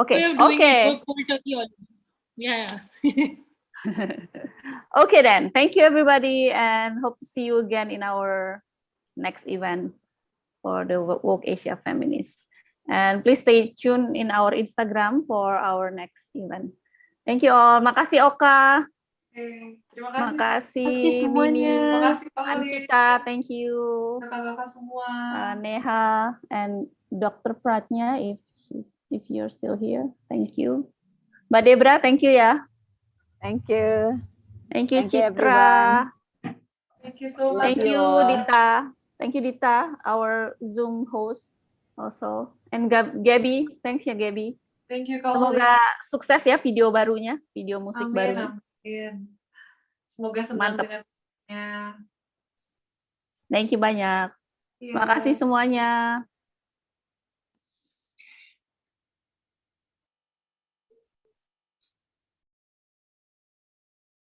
Okay. Okay. Yeah. Okay then. Thank you everybody, and hope to see you again in our next event for the Woke Asia Feminist. And please stay tuned in our Instagram for our next event. Thank you all. Makasih Oka. Terima kasih. Makasih semuanya. Terima kasih Ankita, thank you. Kakak-kakak semua. Neha and Dr. Pradnya, if you're still here, thank you. Mbak Debra, thank you ya. Thank you. Thank you, Thank you, Citra. Thank you so much. Thank you, Dita. Thank you, Dita, our Zoom host also. And Gabi, thanks ya Gabi. Thank you, Kak. Semoga sukses ya video barunya, video musik barunya. Amin. Semoga senang dengannya. Thank you banyak. Terima kasih semuanya.